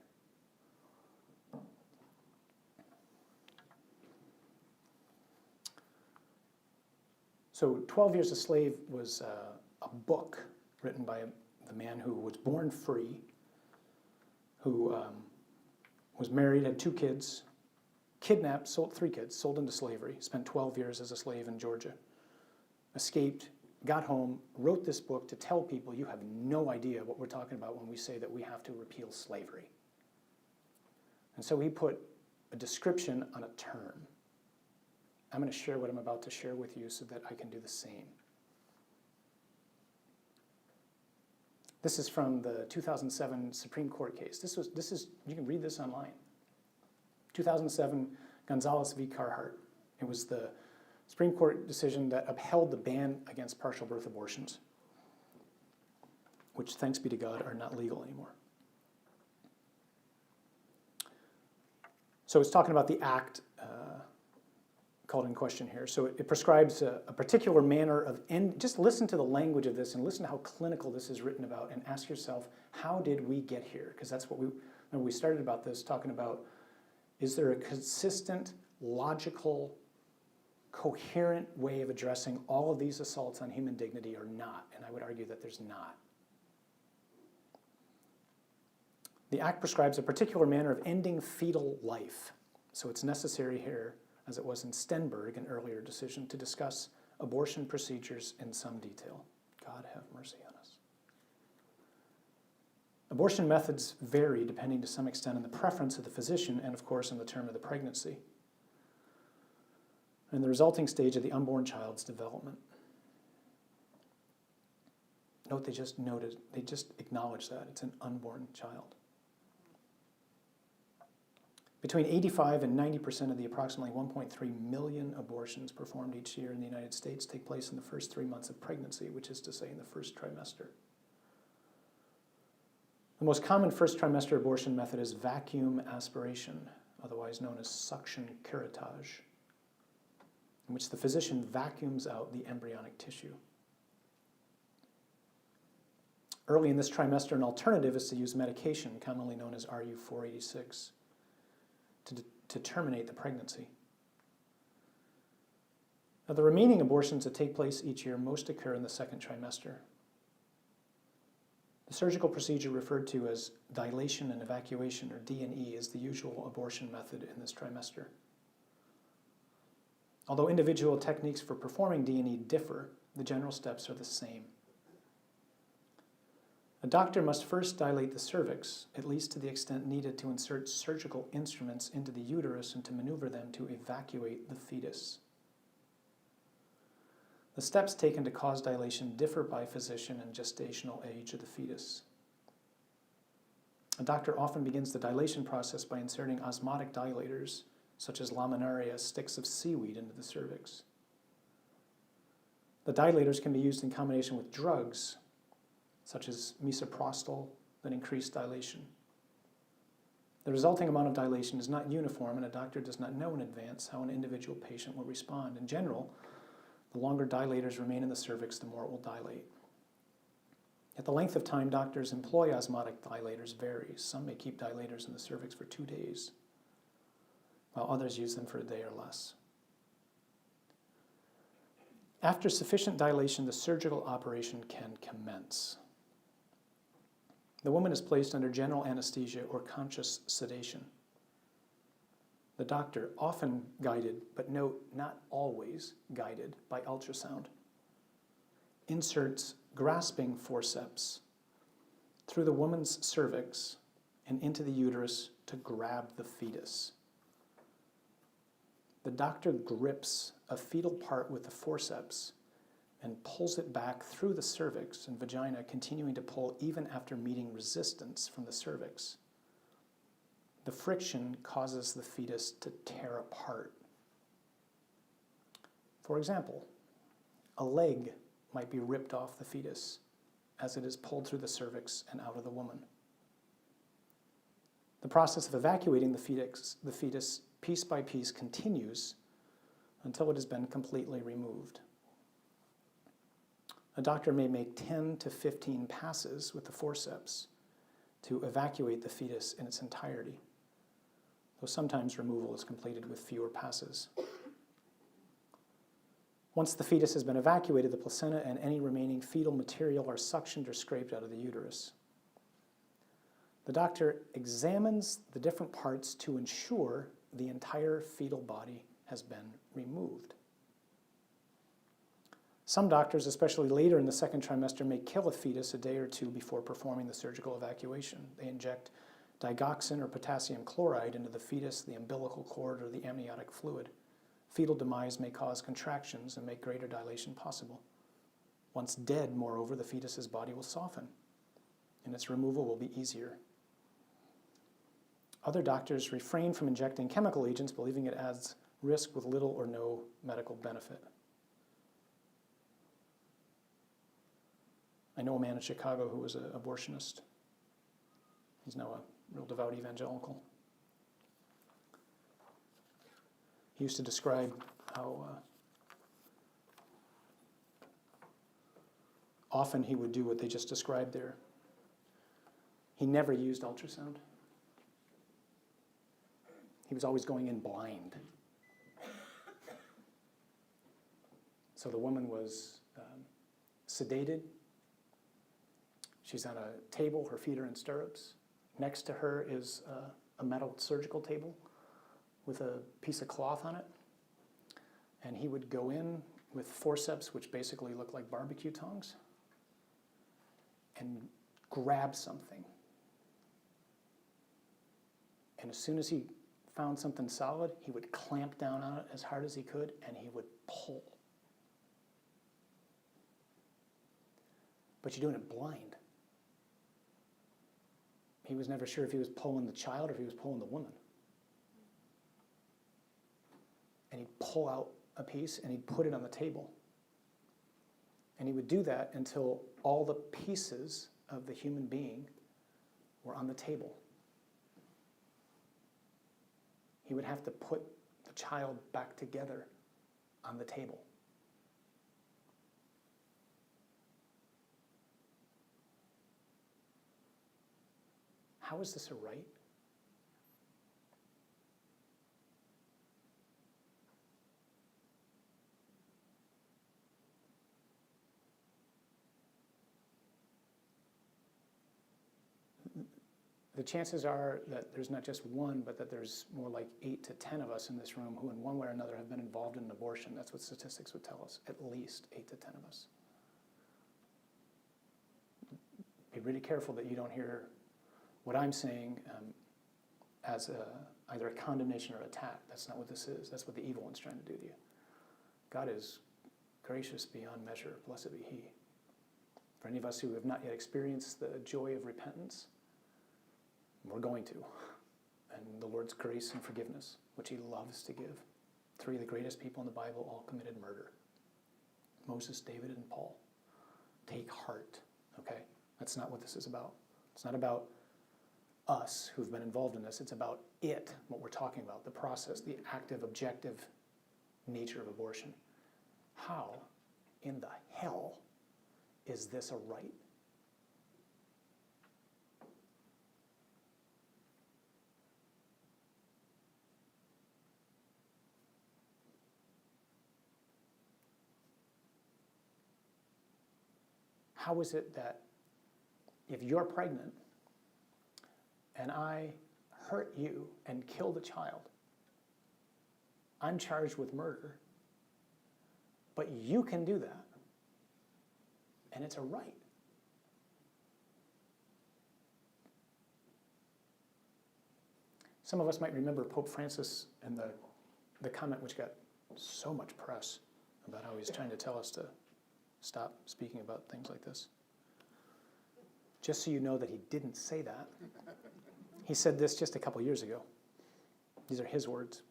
So 12 Years a Slave was a book written by the man who was born free, who was married, had 2 kids, kidnapped, sold 3 kids, sold into slavery, spent 12 years as a slave in Georgia, escaped, got home, wrote this book to tell people you have no idea what we're talking about when we say that we have to repeal slavery. And so he put a description on a term. I'm going to share what I'm about to share with you so that I can do the same. This is from the 2007 Supreme Court case. This is you can read this online. 2007 Gonzalez v. Carhart. It was the Supreme Court decision that upheld the ban against partial birth abortions, which, thanks be to God, are not legal anymore. So it's talking about the act called in question here. So it prescribes a particular manner of end. Just listen to the language of this and listen to how clinical this is written about and ask yourself, how did we get here? Because that's what we started about this, talking about, is there a consistent, logical, coherent way of addressing all of these assaults on human dignity or not? And I would argue that there's not. The act prescribes a particular manner of ending fetal life. So it's necessary here, as it was in Stenberg, an earlier decision, to discuss abortion procedures in some detail. God have mercy on us. Abortion methods vary depending to some extent on the preference of the physician and, of course, on the term of the pregnancy and the resulting stage of the unborn child's development. Note they just acknowledge that. It's an unborn child. Between 85 and 90% of the approximately 1.3 million abortions performed each year in the United States take place in the first 3 months of pregnancy, which is to say in the first trimester. The most common first trimester abortion method is vacuum aspiration, otherwise known as suction curettage, in which the physician vacuums out the embryonic tissue. Early in this trimester, an alternative is to use medication, commonly known as RU-486, to terminate the pregnancy. Now, the remaining abortions that take place each year most occur in the second trimester. The surgical procedure referred to as dilation and evacuation, or D&E, is the usual abortion method in this trimester. Although individual techniques for performing D&E differ, the general steps are the same. A doctor must first dilate the cervix, at least to the extent needed to insert surgical instruments into the uterus and to maneuver them to evacuate the fetus. The steps taken to cause dilation differ by physician and gestational age of the fetus. A doctor often begins the dilation process by inserting osmotic dilators, such as laminaria, sticks of seaweed, into the cervix. The dilators can be used in combination with drugs, such as misoprostol, that increase dilation. The resulting amount of dilation is not uniform, and a doctor does not know in advance how an individual patient will respond. In general, the longer dilators remain in the cervix, the more it will dilate. Yet the length of time doctors employ osmotic dilators varies. Some may keep dilators in the cervix for 2 days, while others use them for a day or less. After sufficient dilation, the surgical operation can commence. The woman is placed under general anesthesia or conscious sedation. The doctor, often guided, but note, not always guided by ultrasound, inserts grasping forceps through the woman's cervix and into the uterus to grab the fetus. The doctor grips a fetal part with the forceps and pulls it back through the cervix and vagina, continuing to pull even after meeting resistance from the cervix. The friction causes the fetus to tear apart. For example, a leg might be ripped off the fetus as it is pulled through the cervix and out of the woman. The process of evacuating the fetus piece by piece continues until it has been completely removed. A doctor may make 10 to 15 passes with the forceps to evacuate the fetus in its entirety, though sometimes removal is completed with fewer passes. Once the fetus has been evacuated, the placenta and any remaining fetal material are suctioned or scraped out of the uterus. The doctor examines the different parts to ensure the entire fetal body has been removed. Some doctors, especially later in the second trimester, may kill a fetus a day or two before performing the surgical evacuation. They inject digoxin or potassium chloride into the fetus, the umbilical cord, or the amniotic fluid. Fetal demise may cause contractions and make greater dilation possible. Once dead, moreover, the fetus's body will soften, and its removal will be easier. Other doctors refrain from injecting chemical agents, believing it adds risk with little or no medical benefit. I know a man in Chicago who was an abortionist. He's now a real devout evangelical. He used to describe how often he would do what they just described there. He never used ultrasound. He was always going in blind. So the woman was sedated. She's on a table, her feet are in stirrups. Next to her is a metal surgical table with a piece of cloth on it. And he would go in with forceps, which basically look like barbecue tongs, and grab something. And as soon as he found something solid, he would clamp down on it as hard as he could, and he would pull. But you're doing it blind. He was never sure if he was pulling the child or if he was pulling the woman. And he'd pull out a piece and he'd put it on the table. And he would do that until all the pieces of the human being were on the table. He would have to put the child back together on the table. How is this a right? The chances are that there's not just one, but that there's more like 8 to 10 of us in this room who in one way or another have been involved in an abortion. That's what statistics would tell us, at least 8 to 10 of us. Be really careful that you don't hear what I'm saying as either a condemnation or attack. That's not what this is. That's what the evil one's trying to do to you. God is gracious beyond measure. Blessed be He. For any of us who have not yet experienced the joy of repentance, we're going to. And the Lord's grace and forgiveness, which He loves to give. 3 of the greatest people in the Bible all committed murder. Moses, David, and Paul. Take heart, okay? That's not what this is about. It's not about us who've been involved in this. It's about it, what we're talking about, the process, the active, objective nature of abortion. How in the hell is this a right? How is it that if you're pregnant and I hurt you and kill the child, I'm charged with murder, but you can do that, and it's a right? Some of us might remember Pope Francis and the comment which got so much press about how he's trying to tell us to stop speaking about things like this. Just so you know that he didn't say that. He said this just a couple years ago. These are his words,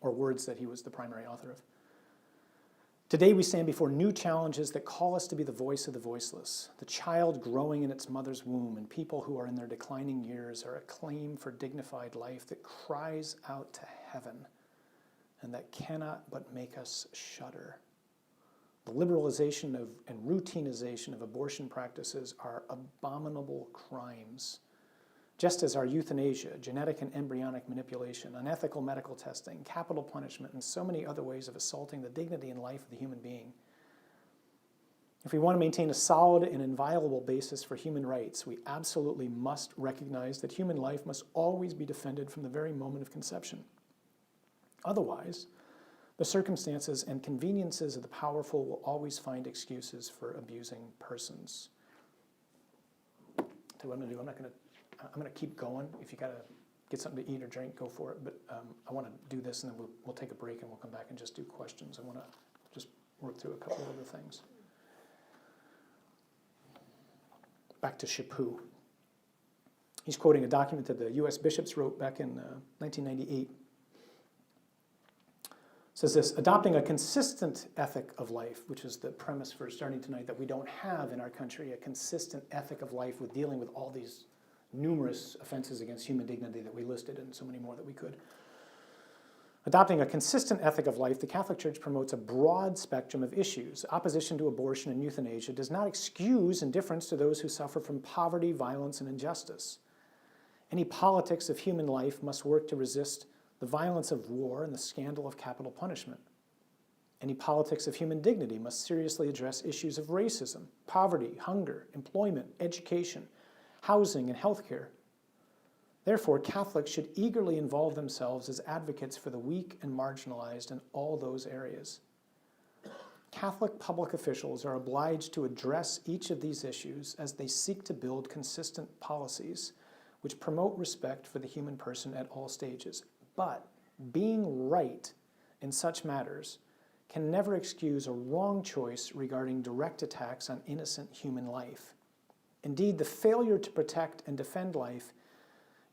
or words that he was the primary author of. Today we stand before new challenges that call us to be the voice of the voiceless, the child growing in its mother's womb, and people who are in their declining years are a claim for dignified life that cries out to heaven and that cannot but make us shudder. The liberalization and routinization of abortion practices are abominable crimes, just as are euthanasia, genetic and embryonic manipulation, unethical medical testing, capital punishment, and so many other ways of assaulting the dignity and life of the human being. If we want to maintain a solid and inviolable basis for human rights, we absolutely must recognize that human life must always be defended from the very moment of conception. Otherwise, the circumstances and conveniences of the powerful will always find excuses for abusing persons. So what I'm going to do, I'm going to keep going. If you got to get something to eat or drink, go for it. But I want to do this, and then we'll take a break, and we'll come back and just do questions. I want to just work through a couple of other things. Back to Chaput. He's quoting a document that the U.S. bishops wrote back in 1998. It says this: adopting a consistent ethic of life, which is the premise for starting tonight, that we don't have in our country a consistent ethic of life with dealing with all these numerous offenses against human dignity that we listed and so many more that we could. Adopting a consistent ethic of life, the Catholic Church promotes a broad spectrum of issues. Opposition to abortion and euthanasia does not excuse indifference to those who suffer from poverty, violence, and injustice. Any politics of human life must work to resist the violence of war and the scandal of capital punishment. Any politics of human dignity must seriously address issues of racism, poverty, hunger, employment, education, housing, and healthcare. Therefore, Catholics should eagerly involve themselves as advocates for the weak and marginalized in all those areas. Catholic public officials are obliged to address each of these issues as they seek to build consistent policies which promote respect for the human person at all stages. But being right in such matters can never excuse a wrong choice regarding direct attacks on innocent human life. Indeed, the failure to protect and defend life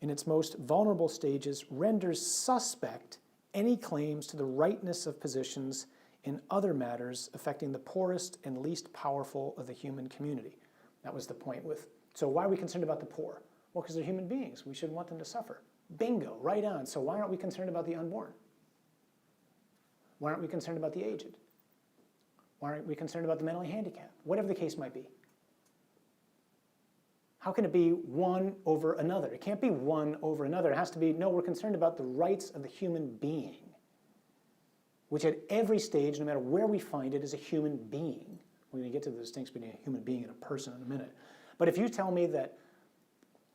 in its most vulnerable stages renders suspect any claims to the rightness of positions in other matters affecting the poorest and least powerful of the human community. That was the point with, so why are we concerned about the poor? Well, because they're human beings. We shouldn't want them to suffer. Bingo, right on. So why aren't we concerned about the unborn? Why aren't we concerned about the aged? Why aren't we concerned about the mentally handicapped? Whatever the case might be. How can it be one over another? It can't be one over another. It has to be, no, we're concerned about the rights of the human being, which at every stage, no matter where we find it, is a human being. We're going to get to the distinction between a human being and a person in a minute. But if you tell me that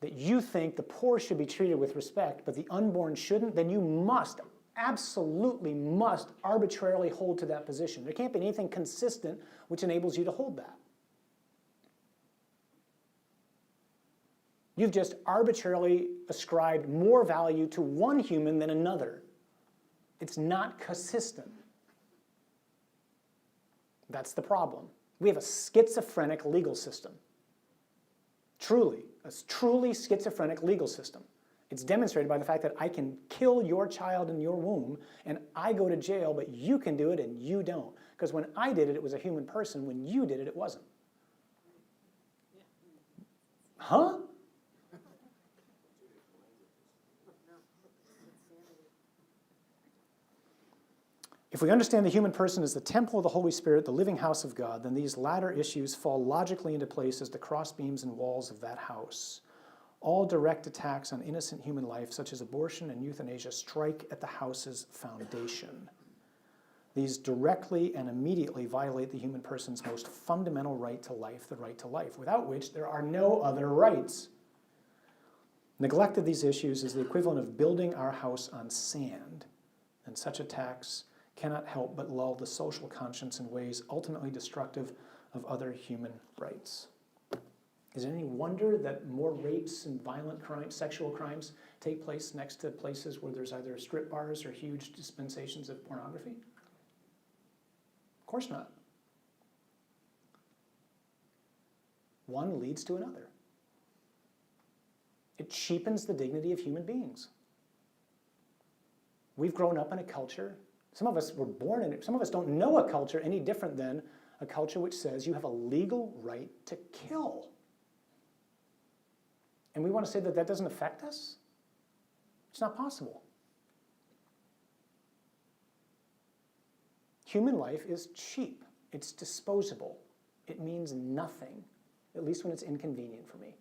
you think the poor should be treated with respect, but the unborn shouldn't, then you must, absolutely must, arbitrarily hold to that position. There can't be anything consistent which enables you to hold that. You've just arbitrarily ascribed more value to one human than another. It's not consistent. That's the problem. We have a schizophrenic legal system. Truly, a truly schizophrenic legal system. It's demonstrated by the fact that I can kill your child in your womb and I go to jail, but you can do it and you don't. Because when I did it, it was a human person. When you did it, it wasn't. Huh? If we understand the human person as the temple of the Holy Spirit, the living house of God, then these latter issues fall logically into place as the crossbeams and walls of that house. All direct attacks on innocent human life, such as abortion and euthanasia, strike at the house's foundation. These directly and immediately violate the human person's most fundamental right to life, the right to life, without which there are no other rights. Neglect of these issues is the equivalent of building our house on sand, and such attacks cannot help but lull the social conscience in ways ultimately destructive of other human rights. Is it any wonder that more rapes and violent crimes, sexual crimes, take place next to places where there's either strip bars or huge dispensations of pornography? Of course not. One leads to another. It cheapens the dignity of human beings. We've grown up in a culture, some of us were born in it, some of us don't know a culture any different than a culture which says you have a legal right to kill. And we want to say that that doesn't affect us? It's not possible. Human life is cheap. It's disposable. It means nothing, at least when it's inconvenient for me.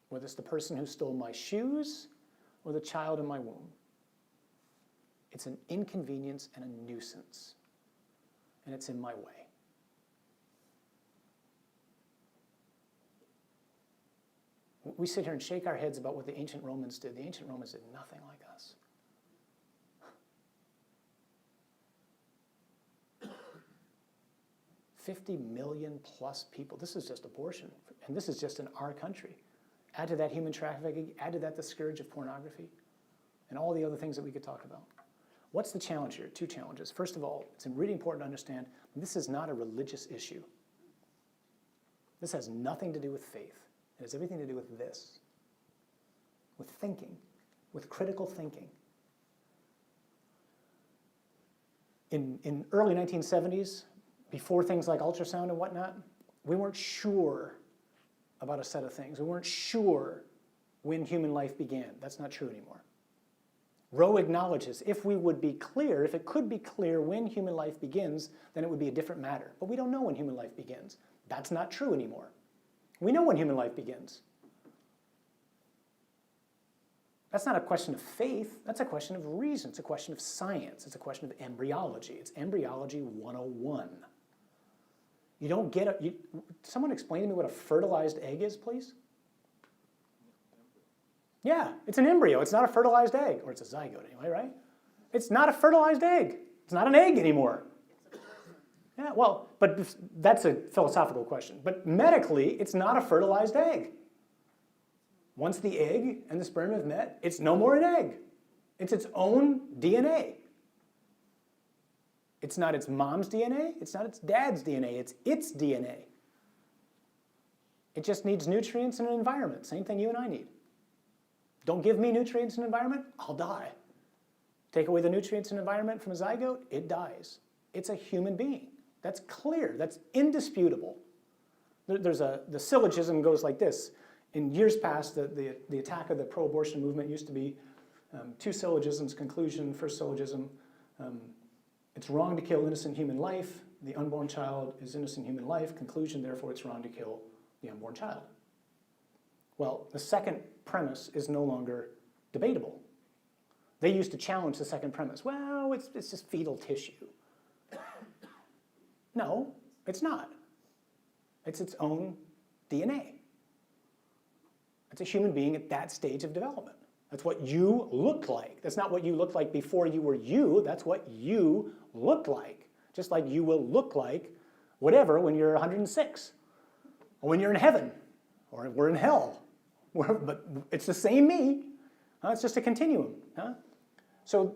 Whether it's the person who stole my shoes or the child in my womb. It's an inconvenience and a nuisance, and it's in my way. We sit here and shake our heads about what the ancient Romans did. The ancient Romans did nothing like us. $50 million plus people. This is just abortion, and this is just in our country. Add to that human trafficking, add to that the scourge of pornography, and all the other things that we could talk about. What's the challenge here? Two challenges. First of all, it's really important to understand this is not a religious issue. This has nothing to do with faith. It has everything to do with this, with thinking, with critical thinking. In early 1970s, before things like ultrasound and whatnot, we weren't sure about a set of things. We weren't sure when human life began. That's not true anymore. Rowe acknowledges if we would be clear, if it could be clear when human life begins, then it would be a different matter. But we don't know when human life begins. That's not true anymore. We know when human life begins. That's not a question of faith. That's a question of reason. It's a question of science. It's a question of embryology. It's embryology 101. You don't get a... someone explain to me what a fertilized egg is, please? Yeah, it's an embryo. It's not a fertilized egg. Or it's a zygote anyway, right? It's not a fertilized egg. It's not an egg anymore. Yeah, well, but that's a philosophical question. But medically, it's not a fertilized egg. Once the egg and the sperm have met, it's no more an egg. It's its own DNA. It's not its mom's DNA. It's not its dad's DNA. It's its DNA. It just needs nutrients and an environment. Same thing you and I need. Don't give me nutrients and environment, I'll die. Take away the nutrients and environment from a zygote, it dies. It's a human being. That's clear. That's indisputable. The syllogism goes like this. In years past, the attack of the pro-abortion movement used to be two syllogisms, conclusion, first syllogism. It's wrong to kill innocent human life. The unborn child is innocent human life. Conclusion, therefore, it's wrong to kill the unborn child. Well, the second premise is no longer debatable. They used to challenge the second premise. Well, it's just fetal tissue. No, it's not. It's its own DNA. It's a human being at that stage of development. That's what you look like. That's not what you looked like before you were you. That's what you look like. Just like you will look like whatever when you're 106, or when you're in heaven, or we're in hell. But it's the same me. It's just a continuum. So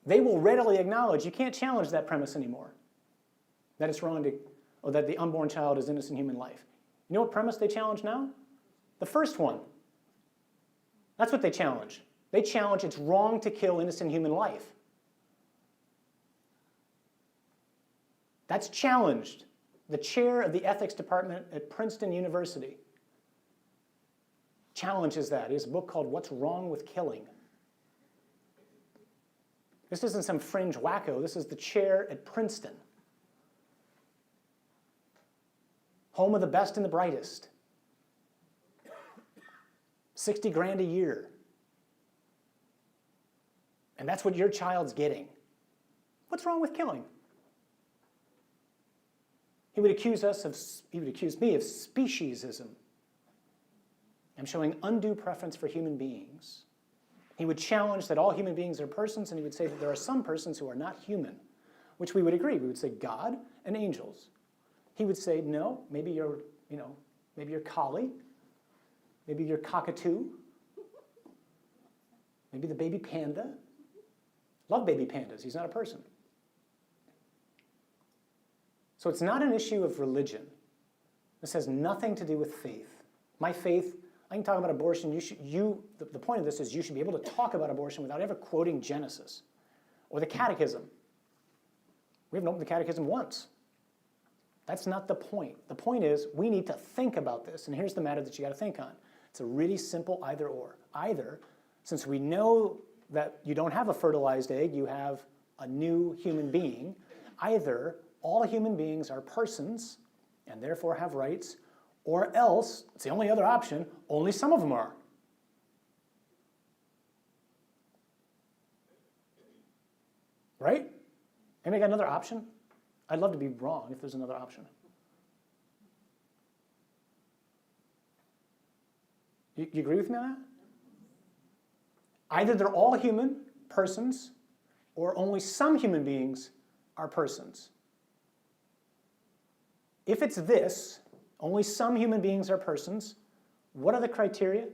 they will readily acknowledge you can't challenge that premise anymore. That it's wrong to, or that the unborn child is innocent human life. You know what premise they challenge now? The first one. That's what they challenge. They challenge it's wrong to kill innocent human life. That's challenged. The chair of the ethics department at Princeton University challenges that. He has a book called What's Wrong with Killing. This isn't some fringe wacko. This is the chair at Princeton. Home of the best and the brightest. 60 grand a year. And that's what your child's getting. What's wrong with killing? He would accuse me of speciesism. I'm showing undue preference for human beings. He would challenge that all human beings are persons, and he would say that there are some persons who are not human, which we would agree. We would say God and angels. He would say, no, maybe you're collie, maybe you're cockatoo, maybe the baby panda. Love baby pandas. He's not a person. So it's not an issue of religion. This has nothing to do with faith. My faith, I can talk about abortion. The point of this is you should be able to talk about abortion without ever quoting Genesis or the Catechism. We haven't opened the Catechism once. That's not the point. The point is we need to think about this, and here's the matter that you got to think on. It's a really simple either or. Either, since we know that you don't have a fertilized egg, you have a new human being, either all human beings are persons and therefore have rights, or else, it's the only other option, only some of them are. Right? Anybody got another option? I'd love to be wrong if there's another option. You agree with me on that? Either they're all human persons, or only some human beings are persons. If it's this, only some human beings are persons, what are the criteria?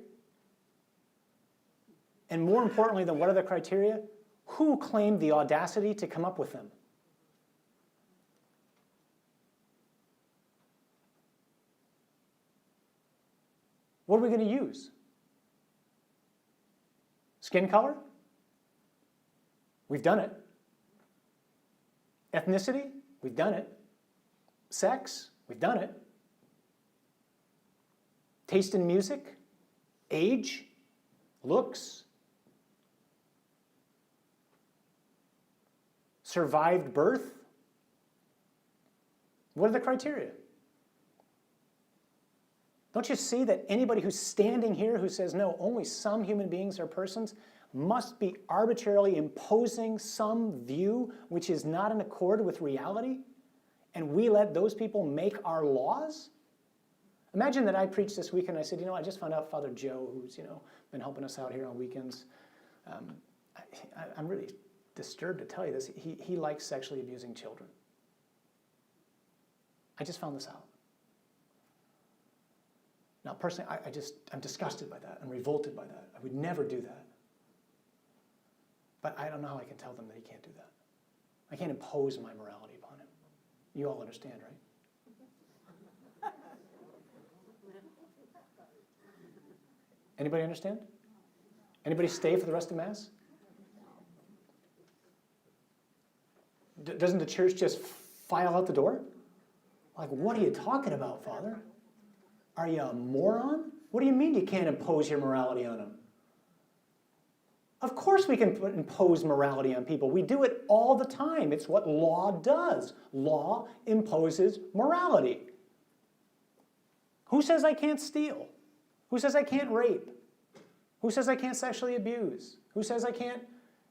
And more importantly than what are the criteria, who claimed the audacity to come up with them? What are we going to use? Skin color? We've done it. Ethnicity? We've done it. Sex? We've done it. Taste in music? Age? Looks? Survived birth? What are the criteria? Don't you see that anybody who's standing here who says, no, only some human beings are persons, must be arbitrarily imposing some view which is not in accord with reality? And we let those people make our laws? Imagine that I preached this weekend and I said, I just found out Father Joe, who's been helping us out here on weekends. I'm really disturbed to tell you this. He likes sexually abusing children. I just found this out. Now, personally, I'm disgusted by that. I'm revolted by that. I would never do that. But I don't know how I can tell them that he can't do that. I can't impose my morality upon him. You all understand, right? Anybody understand? Anybody stay for the rest of Mass? Doesn't the church just file out the door? Like, what are you talking about, Father? Are you a moron? What do you mean you can't impose your morality on them? Of course we can impose morality on people. We do it all the time. It's what law does. Law imposes morality. Who says I can't steal? Who says I can't rape? Who says I can't sexually abuse? Who says I can't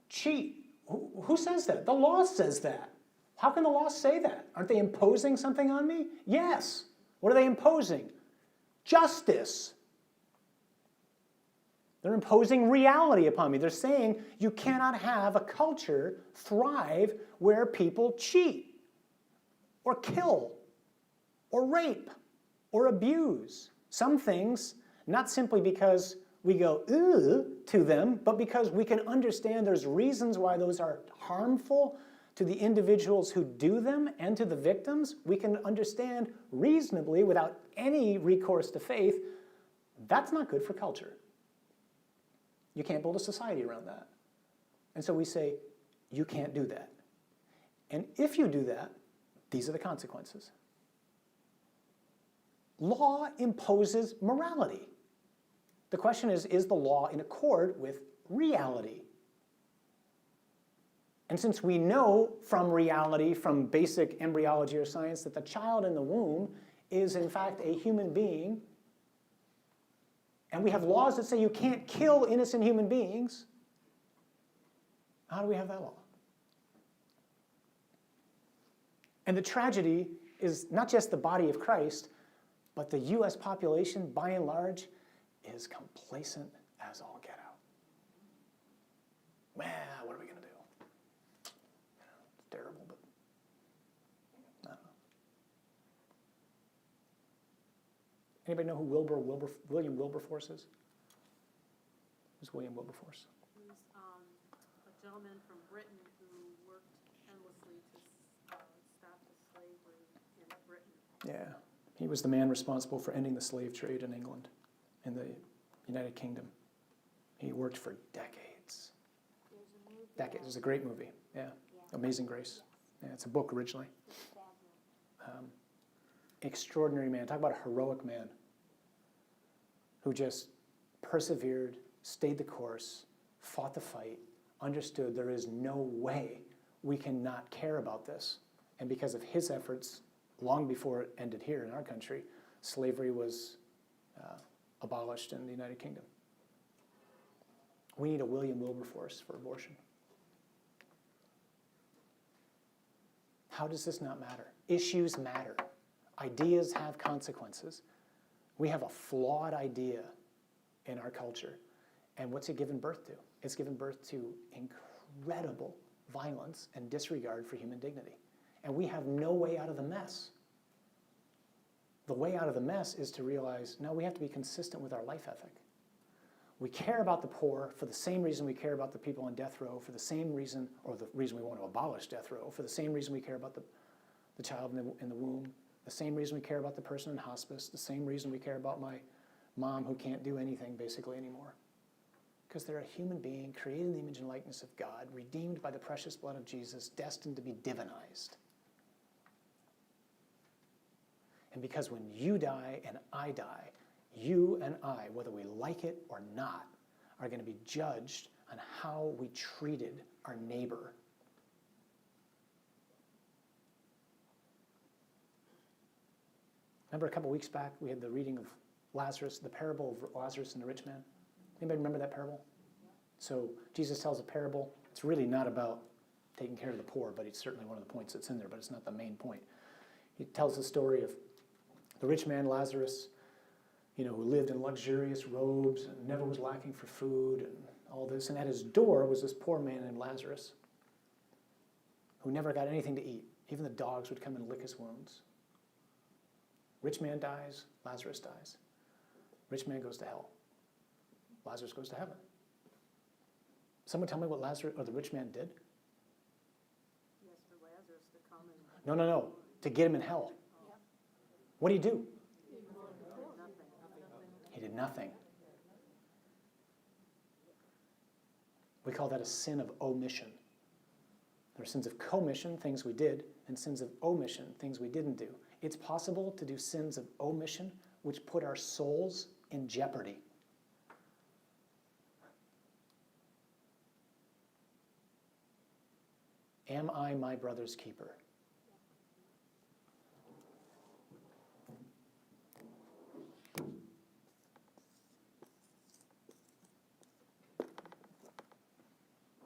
cheat? Who says that? The law says that. How can the law say that? Aren't they imposing something on me? Yes. What are they imposing? Justice. They're imposing reality upon me. They're saying you cannot have a culture thrive where people cheat or kill or rape or abuse. Some things, not simply because we go, ugh, to them, but because we can understand there's reasons why those are harmful to the individuals who do them and to the victims. We can understand reasonably, without any recourse to faith, that's not good for culture. You can't build a society around that. And so we say, you can't do that. And if you do that, these are the consequences. Law imposes morality. The question is the law in accord with reality? And since we know from reality, from basic embryology or science, that the child in the womb is in fact a human being, and we have laws that say you can't kill innocent human beings, how do we have that law? And the tragedy is not just the body of Christ, but the US population, by and large, is complacent as all get out. Well, what are we going to do? It's terrible, but I don't know. Anybody know who William Wilberforce is? Who's William Wilberforce? He was a gentleman from Britain who worked endlessly to stop the slavery in Britain. Yeah, he was the man responsible for ending the slave trade in England, in the United Kingdom. He worked for decades. There's a movie. Decades. It was a great movie. Yeah, Amazing Grace. Yeah, it's a book originally. It's fabulous. Extraordinary man. Talk about a heroic man who just persevered, stayed the course, fought the fight, understood there is no way we can not care about this. And because of his efforts, long before it ended here in our country, slavery was abolished in the United Kingdom. We need a William Wilberforce for abortion. How does this not matter? Issues matter. Ideas have consequences. We have a flawed idea in our culture. And what's it given birth to? It's given birth to incredible violence and disregard for human dignity. And we have no way out of the mess. The way out of the mess is to realize, no, we have to be consistent with our life ethic. We care about the poor for the same reason we care about the people on death row, for the same reason, or the reason we want to abolish death row, for the same reason we care about the child in the womb, the same reason we care about the person in hospice, the same reason we care about my mom who can't do anything basically anymore. Because they're a human being created in the image and likeness of God, redeemed by the precious blood of Jesus, destined to be divinized. And because when you die and I die, you and I, whether we like it or not, are going to be judged on how we treated our neighbor. Remember a couple weeks back, we had the reading of Lazarus, the parable of Lazarus and the rich man? Anybody remember that parable? So Jesus tells a parable. It's really not about taking care of the poor, but it's certainly one of the points that's in there, but it's not the main point. He tells the story of the rich man, Lazarus, who lived in luxurious robes and never was lacking for food and all this. And at his door was this poor man named Lazarus who never got anything to eat. Even the dogs would come and lick his wounds. Rich man dies, Lazarus dies. Rich man goes to hell. Lazarus goes to heaven. Someone tell me what Lazarus or the rich man did? He asked for Lazarus to come and... No. To get him in hell. What do you do? He did nothing. We call that a sin of omission. There are sins of commission, things we did, and sins of omission, things we didn't do. It's possible to do sins of omission which put our souls in jeopardy. Am I my brother's keeper?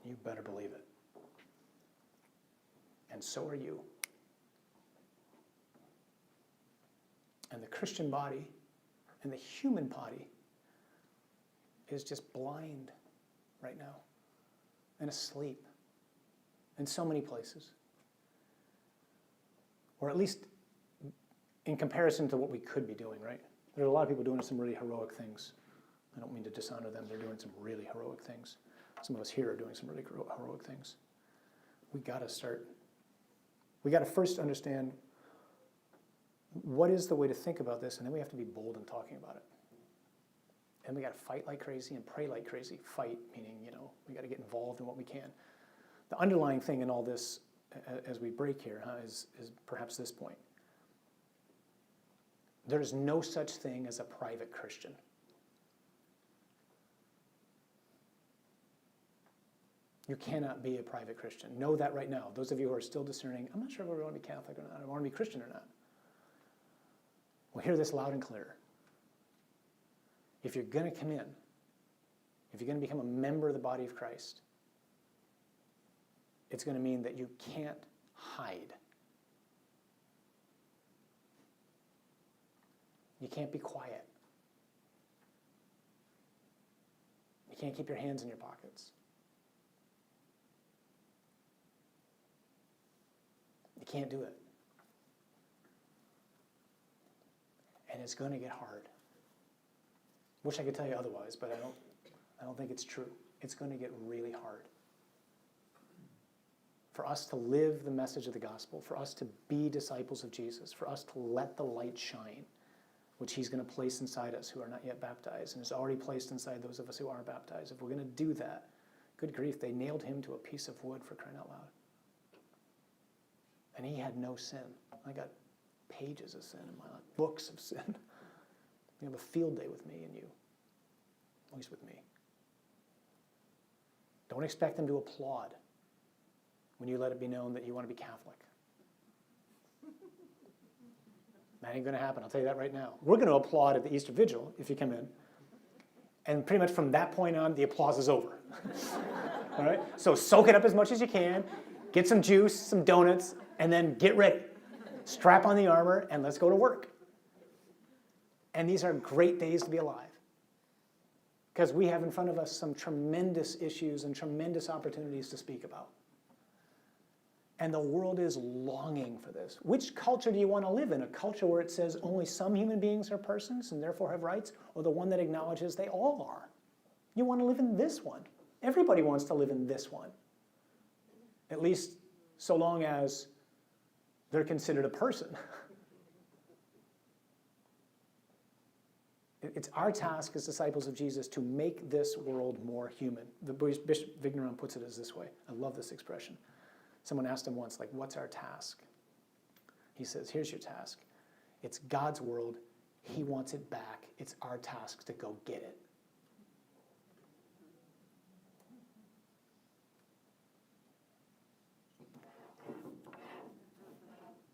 You better believe it. And so are you. And the Christian body and the human body is just blind right now and asleep in so many places. Or at least in comparison to what we could be doing, right? There are a lot of people doing some really heroic things. I don't mean to dishonor them. They're doing some really heroic things. Some of us here are doing some really heroic things. We got to first understand what is the way to think about this, and then we have to be bold in talking about it. And we got to fight like crazy and pray like crazy. Fight, meaning, we got to get involved in what we can. The underlying thing in all this, as we break here, is perhaps this point. There is no such thing as a private Christian. You cannot be a private Christian. Know that right now. Those of you who are still discerning, I'm not sure if I want to be Catholic or not. I want to be Christian or not. Well, hear this loud and clear. If you're going to come in, if you're going to become a member of the body of Christ, it's going to mean that you can't hide. You can't be quiet. You can't keep your hands in your pockets. You can't do it. And it's going to get hard. Wish I could tell you otherwise, but I don't think it's true. It's going to get really hard. For us to live the message of the gospel, for us to be disciples of Jesus, for us to let the light shine, which he's going to place inside us who are not yet baptized, and has already placed inside those of us who are baptized. If we're going to do that, good grief, they nailed him to a piece of wood, for crying out loud. And he had no sin. I got pages of sin in my life, books of sin. You have a field day with me and you, at least with me. Don't expect them to applaud when you let it be known that you want to be Catholic. That ain't going to happen, I'll tell you that right now. We're going to applaud at the Easter Vigil if you come in. And pretty much from that point on, the applause is over. All right? So soak it up as much as you can, get some juice, some donuts, and then get ready. Strap on the armor, and let's go to work. And these are great days to be alive. Because we have in front of us some tremendous issues and tremendous opportunities to speak about. And the world is longing for this. Which culture do you want to live in? A culture where it says only some human beings are persons and therefore have rights, or the one that acknowledges they all are? You want to live in this one. Everybody wants to live in this one. At least so long as they're considered a person. It's our task as disciples of Jesus to make this world more human. The Bishop Vigneron puts it as this way. I love this expression. Someone asked him once, like, what's our task? He says, here's your task. It's God's world. He wants it back. It's our task to go get it.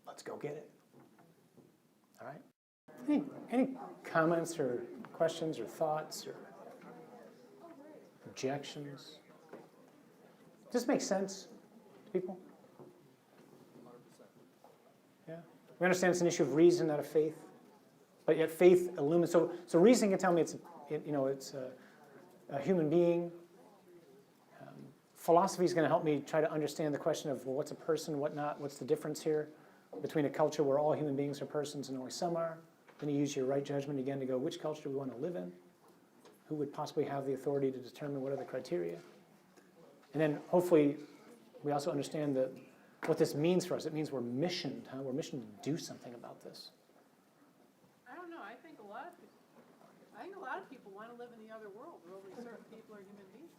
Let's go get it. All right? Any comments or questions or thoughts or objections? Does this make sense to people? 100%. Yeah. We understand it's an issue of reason, not of faith. But yet faith illumines. So reason can tell me it's a human being. Philosophy is going to help me try to understand the question of, well, what's a person, what not, what's the difference here between a culture where all human beings are persons and only some are. Then you use your right judgment again to go, which culture do we want to live in? Who would possibly have the authority to determine what are the criteria? And then hopefully we also understand that what this means for us. It means we're missioned. We're missioned to do something about this. I don't know, I think a lot of people want to live in the other world where only certain people are human beings.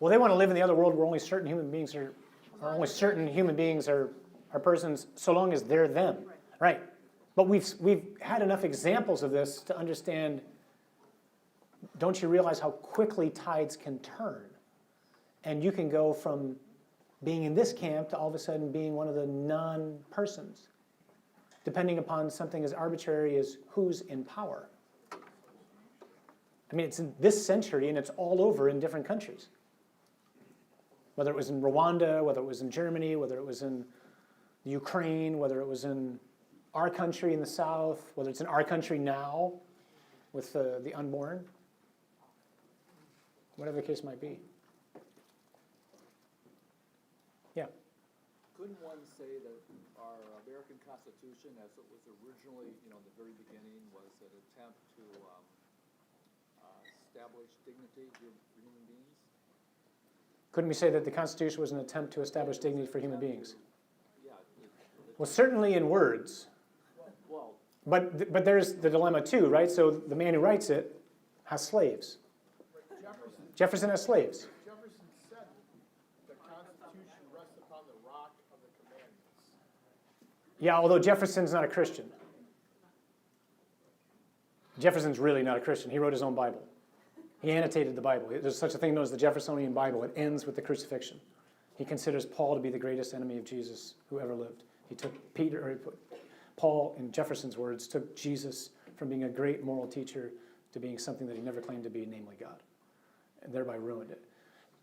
Well, they want to live in the other world where only certain human beings are persons, so long as they're them. Right. But we've had enough examples of this to understand, don't you realize how quickly tides can turn? And you can go from being in this camp to all of a sudden being one of the non-persons, depending upon something as arbitrary as who's in power. I mean, it's in this century and it's all over in different countries. Whether it was in Rwanda, whether it was in Germany, whether it was in Ukraine, whether it was in our country in the South, whether it's in our country now with the unborn, whatever the case might be. Yeah. Couldn't one say that our American Constitution, as it was originally, in the very beginning, was an attempt to establish dignity for human beings? Couldn't we say that the Constitution was an attempt to establish dignity for human beings? Yeah. Well, certainly in words. Well, But there's the dilemma too, right? So the man who writes it has slaves. Jefferson has slaves. Jefferson said the Constitution rests upon the rock of the commandments. Yeah, although Jefferson's not a Christian. Jefferson's really not a Christian. He wrote his own Bible. He annotated the Bible. There's such a thing known as the Jeffersonian Bible. It ends with the crucifixion. He considers Paul to be the greatest enemy of Jesus who ever lived. He took Paul, in Jefferson's words, took Jesus from being a great moral teacher to being something that he never claimed to be, namely God, and thereby ruined it.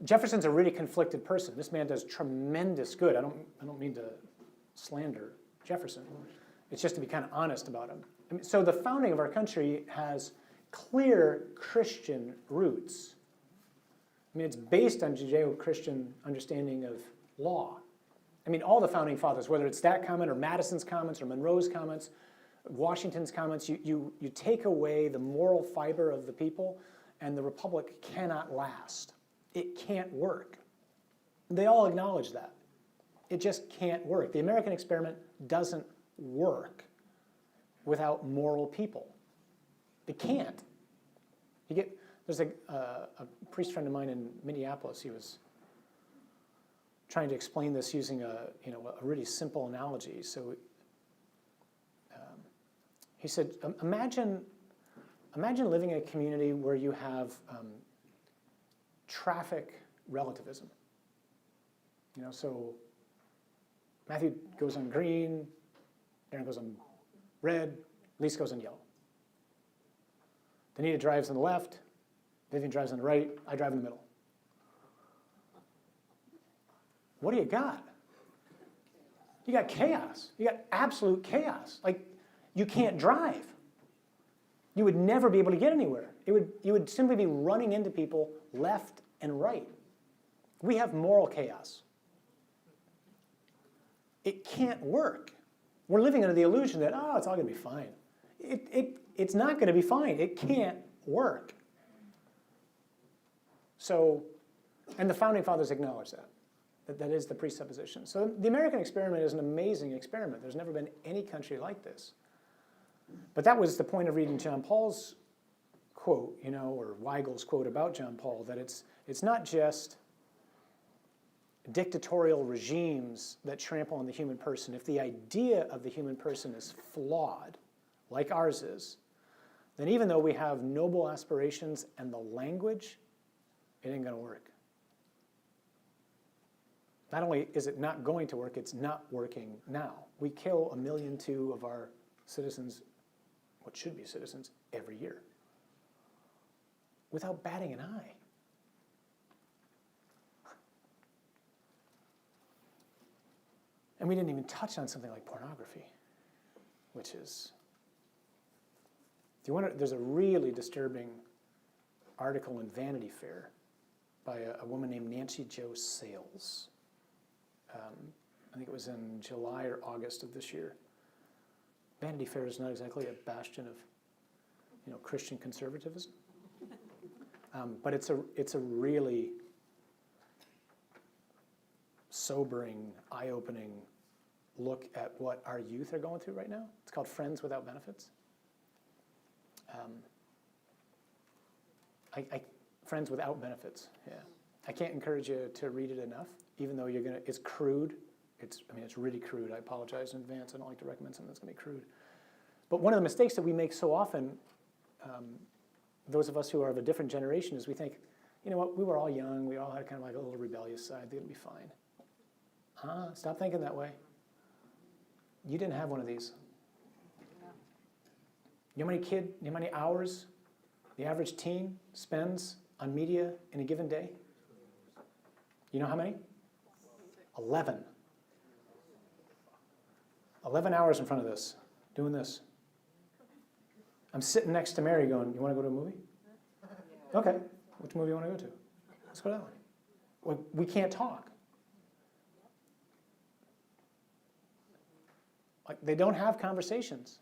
Jefferson's a really conflicted person. This man does tremendous good. I don't mean to slander Jefferson. It's just to be kind of honest about him. I mean, so the founding of our country has clear Christian roots. I mean, it's based on Judeo-Christian understanding of law. I mean, all the founding fathers, whether it's that comment or Madison's comments or Monroe's comments, Washington's comments, you take away the moral fiber of the people, and the republic cannot last. It can't work. They all acknowledge that. It just can't work. The American experiment doesn't work without moral people. It can't. There's a priest friend of mine in Minneapolis. He was trying to explain this using a really simple analogy. So he said, imagine living in a community where you have traffic relativism. So Matthew goes on green, Aaron goes on red, Lisa goes on yellow. Danita drives on the left, Vivian drives on the right, I drive in the middle. What do you got? You got chaos. You got absolute chaos. Like, you can't drive. You would never be able to get anywhere. You would simply be running into people left and right. We have moral chaos. It can't work. We're living under the illusion that, it's all going to be fine. It's not going to be fine. It can't work. So, and the Founding Fathers acknowledged that is the presupposition. So the American experiment is an amazing experiment. There's never been any country like this. But that was the point of reading John Paul's quote, or Weigel's quote about John Paul, that it's not just dictatorial regimes that trample on the human person. If the idea of the human person is flawed, like ours is, then even though we have noble aspirations and the language, it ain't going to work. Not only is it not going to work, it's not working now. We kill 1.2 million of our citizens, what should be citizens, every year, without batting an eye. And we didn't even touch on something like pornography, which is, there's a really disturbing article in Vanity Fair by a woman named Nancy Jo Sales. I think it was in July or August of this year. Vanity Fair is not exactly a bastion of, Christian conservatism, but it's a really sobering, eye-opening look at what our youth are going through right now. It's called Friends Without Benefits. Friends Without Benefits, yeah. I can't encourage you to read it enough, even though it's crude. It's really crude. I apologize in advance. I don't like to recommend something that's going to be crude. But one of the mistakes that we make so often, those of us who are of a different generation, is we think, you know what, we were all young. We all had kind of like a little rebellious side. It'll be fine. Stop thinking that way. You didn't have one of these. You know how many hours the average teen spends on media in a given day? You know how many? 11. 11 hours in front of this, doing this. I'm sitting next to Mary going, you want to go to a movie? Okay. Which movie do you want to go to? Let's go to that one. We can't talk. Like, they don't have conversations.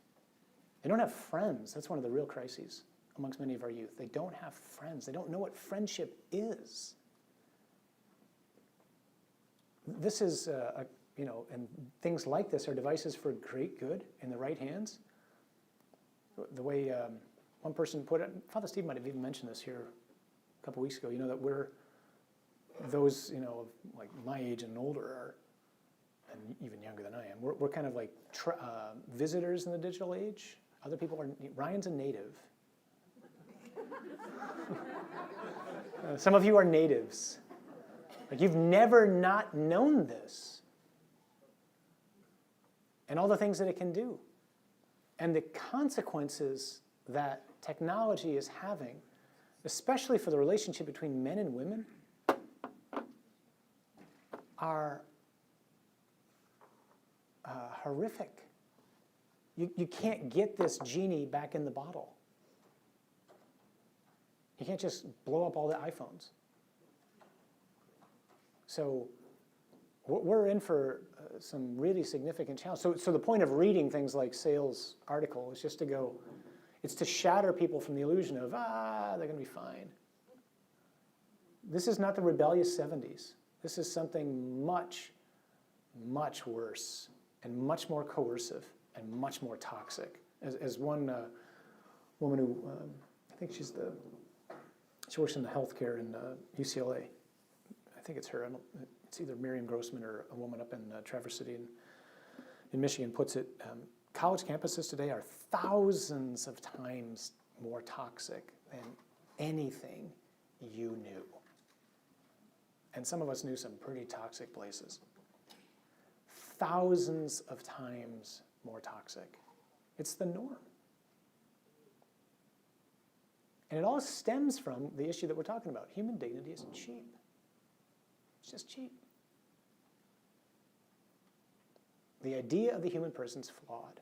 They don't have friends. That's one of the real crises amongst many of our youth. They don't have friends. They don't know what friendship is. This is, and things like this are devices for great good in the right hands. The way one person put it, Father Steve might have even mentioned this here a couple weeks ago, that we're, those, like my age and older are, and even younger than I am, we're kind of like visitors in the digital age. Other people are, Ryan's a native. Some of you are natives. Like, you've never not known this. And all the things that it can do. And the consequences that technology is having, especially for the relationship between men and women, are horrific. You can't get this genie back in the bottle. You can't just blow up all the iPhones. So we're in for some really significant challenge. So the point of reading things like Sale's article is just to go, it's to shatter people from the illusion of, they're going to be fine. This is not the rebellious 70s. This is something much, much worse and much more coercive and much more toxic. As one woman who, I think she works in the healthcare in UCLA. I think it's her. It's either Miriam Grossman or a woman up in Traverse City in Michigan puts it. College campuses today are thousands of times more toxic than anything you knew. And some of us knew some pretty toxic places. Thousands of times more toxic. It's the norm. And it all stems from the issue that we're talking about. Human dignity is cheap. It's just cheap. The idea of the human person is flawed.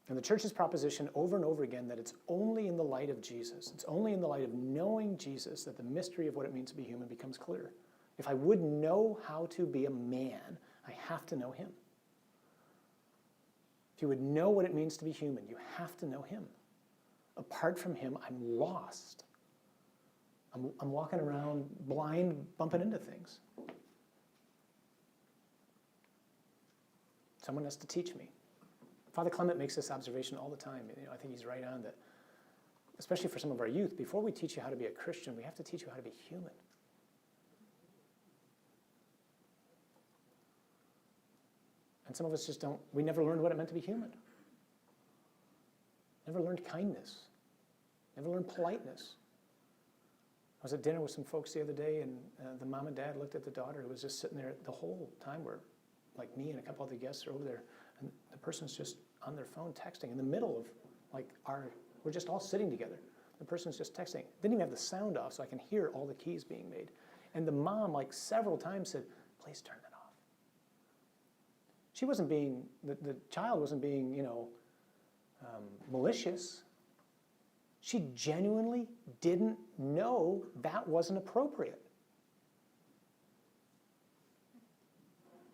And the church's proposition over and over again that it's only in the light of Jesus, it's only in the light of knowing Jesus that the mystery of what it means to be human becomes clear. If I would know how to be a man, I have to know him. If you would know what it means to be human, you have to know him. Apart from him, I'm lost. I'm walking around blind, bumping into things. Someone has to teach me. Father Clement makes this observation all the time. I think he's right on that, especially for some of our youth. Before we teach you how to be a Christian, we have to teach you how to be human. And some of us just don't. We never learned what it meant to be human. Never learned kindness. Never learned politeness. I was at dinner with some folks the other day, and the mom and dad looked at the daughter who was just sitting there the whole time where, like me and a couple other guests are over there, and the person's just on their phone texting in the middle of, we're just all sitting together. The person's just texting. Didn't even have the sound off so I can hear all the keys being made. And the mom, several times said, please turn that off. She wasn't being, the child wasn't being, malicious. She genuinely didn't know that wasn't appropriate.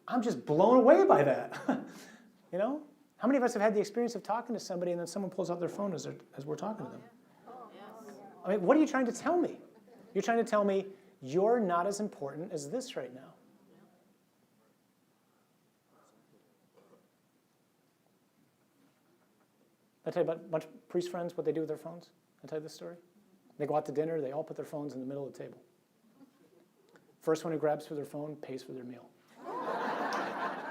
I'm just blown away by that. How many of us have had the experience of talking to somebody and then someone pulls out their phone as we're talking to them? I mean, what are you trying to tell me? You're trying to tell me you're not as important as this right now. I tell you about a bunch of priest friends, what they do with their phones. I tell you this story. They go out to dinner, they all put their phones in the middle of the table. First one who grabs for their phone pays for their meal.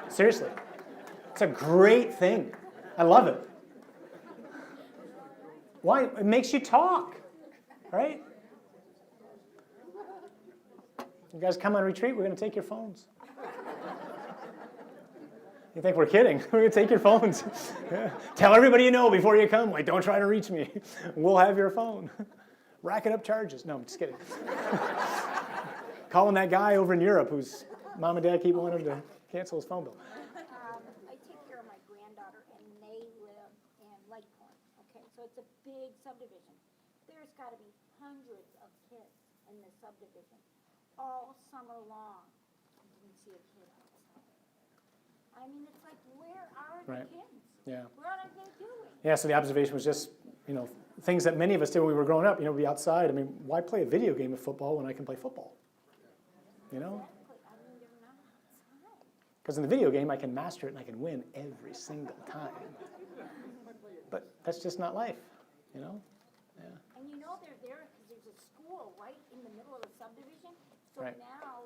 Seriously. It's a great thing. I love it. Why? It makes you talk, right? You guys come on retreat, we're going to take your phones. You think we're kidding? We're going to take your phones. Tell everybody you know before you come, don't try to reach me. We'll have your phone. Racking up charges. No, I'm just kidding. Calling that guy over in Europe whose mom and dad keep wanting to cancel his phone bill. I take care of my granddaughter, and they live in Lake Point. Okay, so it's a big subdivision. There's got to be hundreds of kids in this subdivision all summer long. I didn't see a kid outside. I mean, it's like, where are the kids? Yeah. What are they doing? Yeah, so the observation was just, things that many of us did when we were growing up, be outside. I mean, why play a video game of football when I can play football? Exactly. I mean, they're not outside. Because in the video game, I can master it and I can win every single time. But that's just not life, Yeah. And they're there because there's a school right in the middle of the subdivision. So Right. now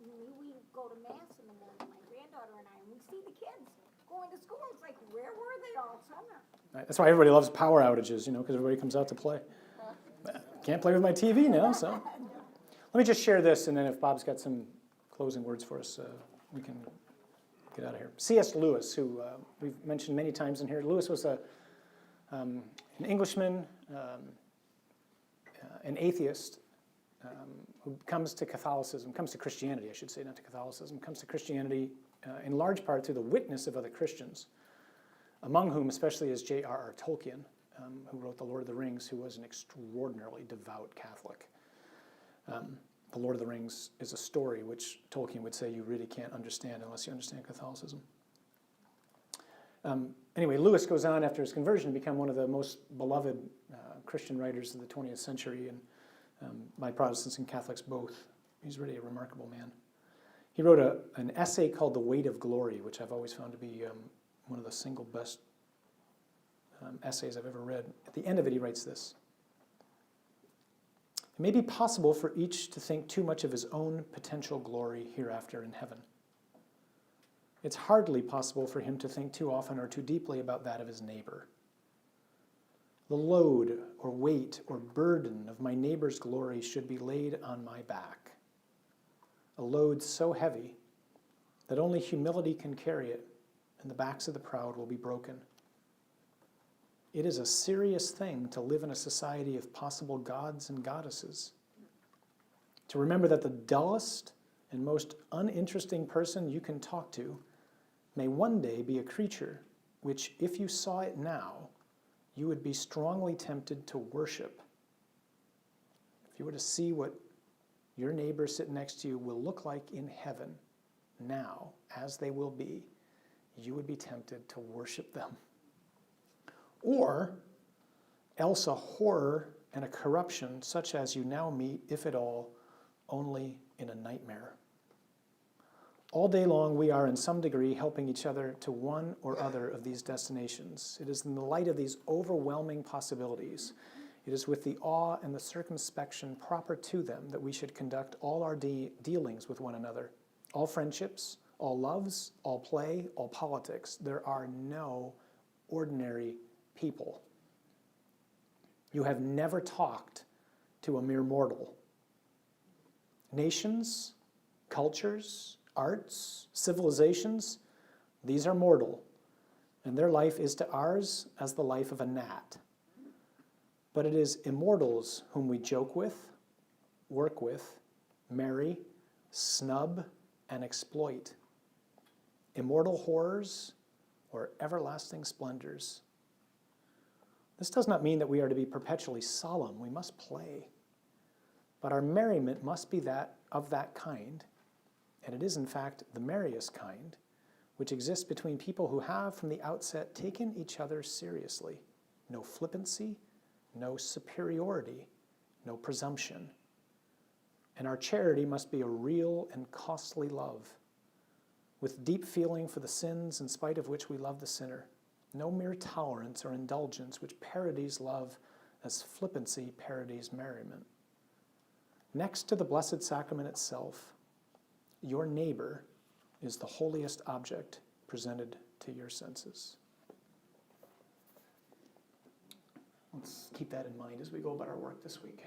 we go to mass in the morning, my granddaughter and I, and we see the kids going to school. It's like, where were they all summer? Right. That's why everybody loves power outages, because everybody comes out to play. Can't play with my TV now, so. Let me just share this, and then if Bob's got some closing words for us, we can get out of here. C.S. Lewis, who we've mentioned many times in here. Lewis was an Englishman, an atheist, who comes to Catholicism, comes to Christianity, I should say, not to Catholicism, comes to Christianity in large part through the witness of other Christians, among whom especially is J.R.R. Tolkien, who wrote The Lord of the Rings, who was an extraordinarily devout Catholic. The Lord of the Rings is a story which Tolkien would say you really can't understand unless you understand Catholicism. Anyway, Lewis goes on after his conversion to become one of the most beloved Christian writers of the 20th century, and by Protestants and Catholics both. He's really a remarkable man. He wrote an essay called The Weight of Glory, which I've always found to be one of the single best essays I've ever read. At the end of it, he writes this: "It may be possible for each to think too much of his own potential glory hereafter in heaven. It's hardly possible for him to think too often or too deeply about that of his neighbor. The load or weight or burden of my neighbor's glory should be laid on my back, a load so heavy that only humility can carry it, and the backs of the proud will be broken. It is a serious thing to live in a society of possible gods and goddesses. To remember that the dullest and most uninteresting person you can talk to may one day be a creature which, if you saw it now, you would be strongly tempted to worship. If you were to see what your neighbor sitting next to you will look like in heaven now, as they will be, you would be tempted to worship them. Or else a horror and a corruption such as you now meet, if at all, only in a nightmare. All day long, we are in some degree helping each other to one or other of these destinations. It is in the light of these overwhelming possibilities, it is with the awe and the circumspection proper to them that we should conduct all our dealings with one another, all friendships, all loves, all play, all politics. There are no ordinary people. You have never talked to a mere mortal. Nations, cultures, arts, civilizations, these are mortal, and their life is to ours as the life of a gnat. But it is immortals whom we joke with, work with, marry, snub, and exploit. Immortal horrors or everlasting splendors. This does not mean that we are to be perpetually solemn. We must play. But our merriment must be that of that kind, and it is in fact the merriest kind, which exists between people who have from the outset taken each other seriously. No flippancy, no superiority, no presumption. And our charity must be a real and costly love, with deep feeling for the sins in spite of which we love the sinner. No mere tolerance or indulgence which parodies love as flippancy parodies merriment. Next to the Blessed Sacrament itself, your neighbor is the holiest object presented to your senses. Let's keep that in mind as we go about our work this week.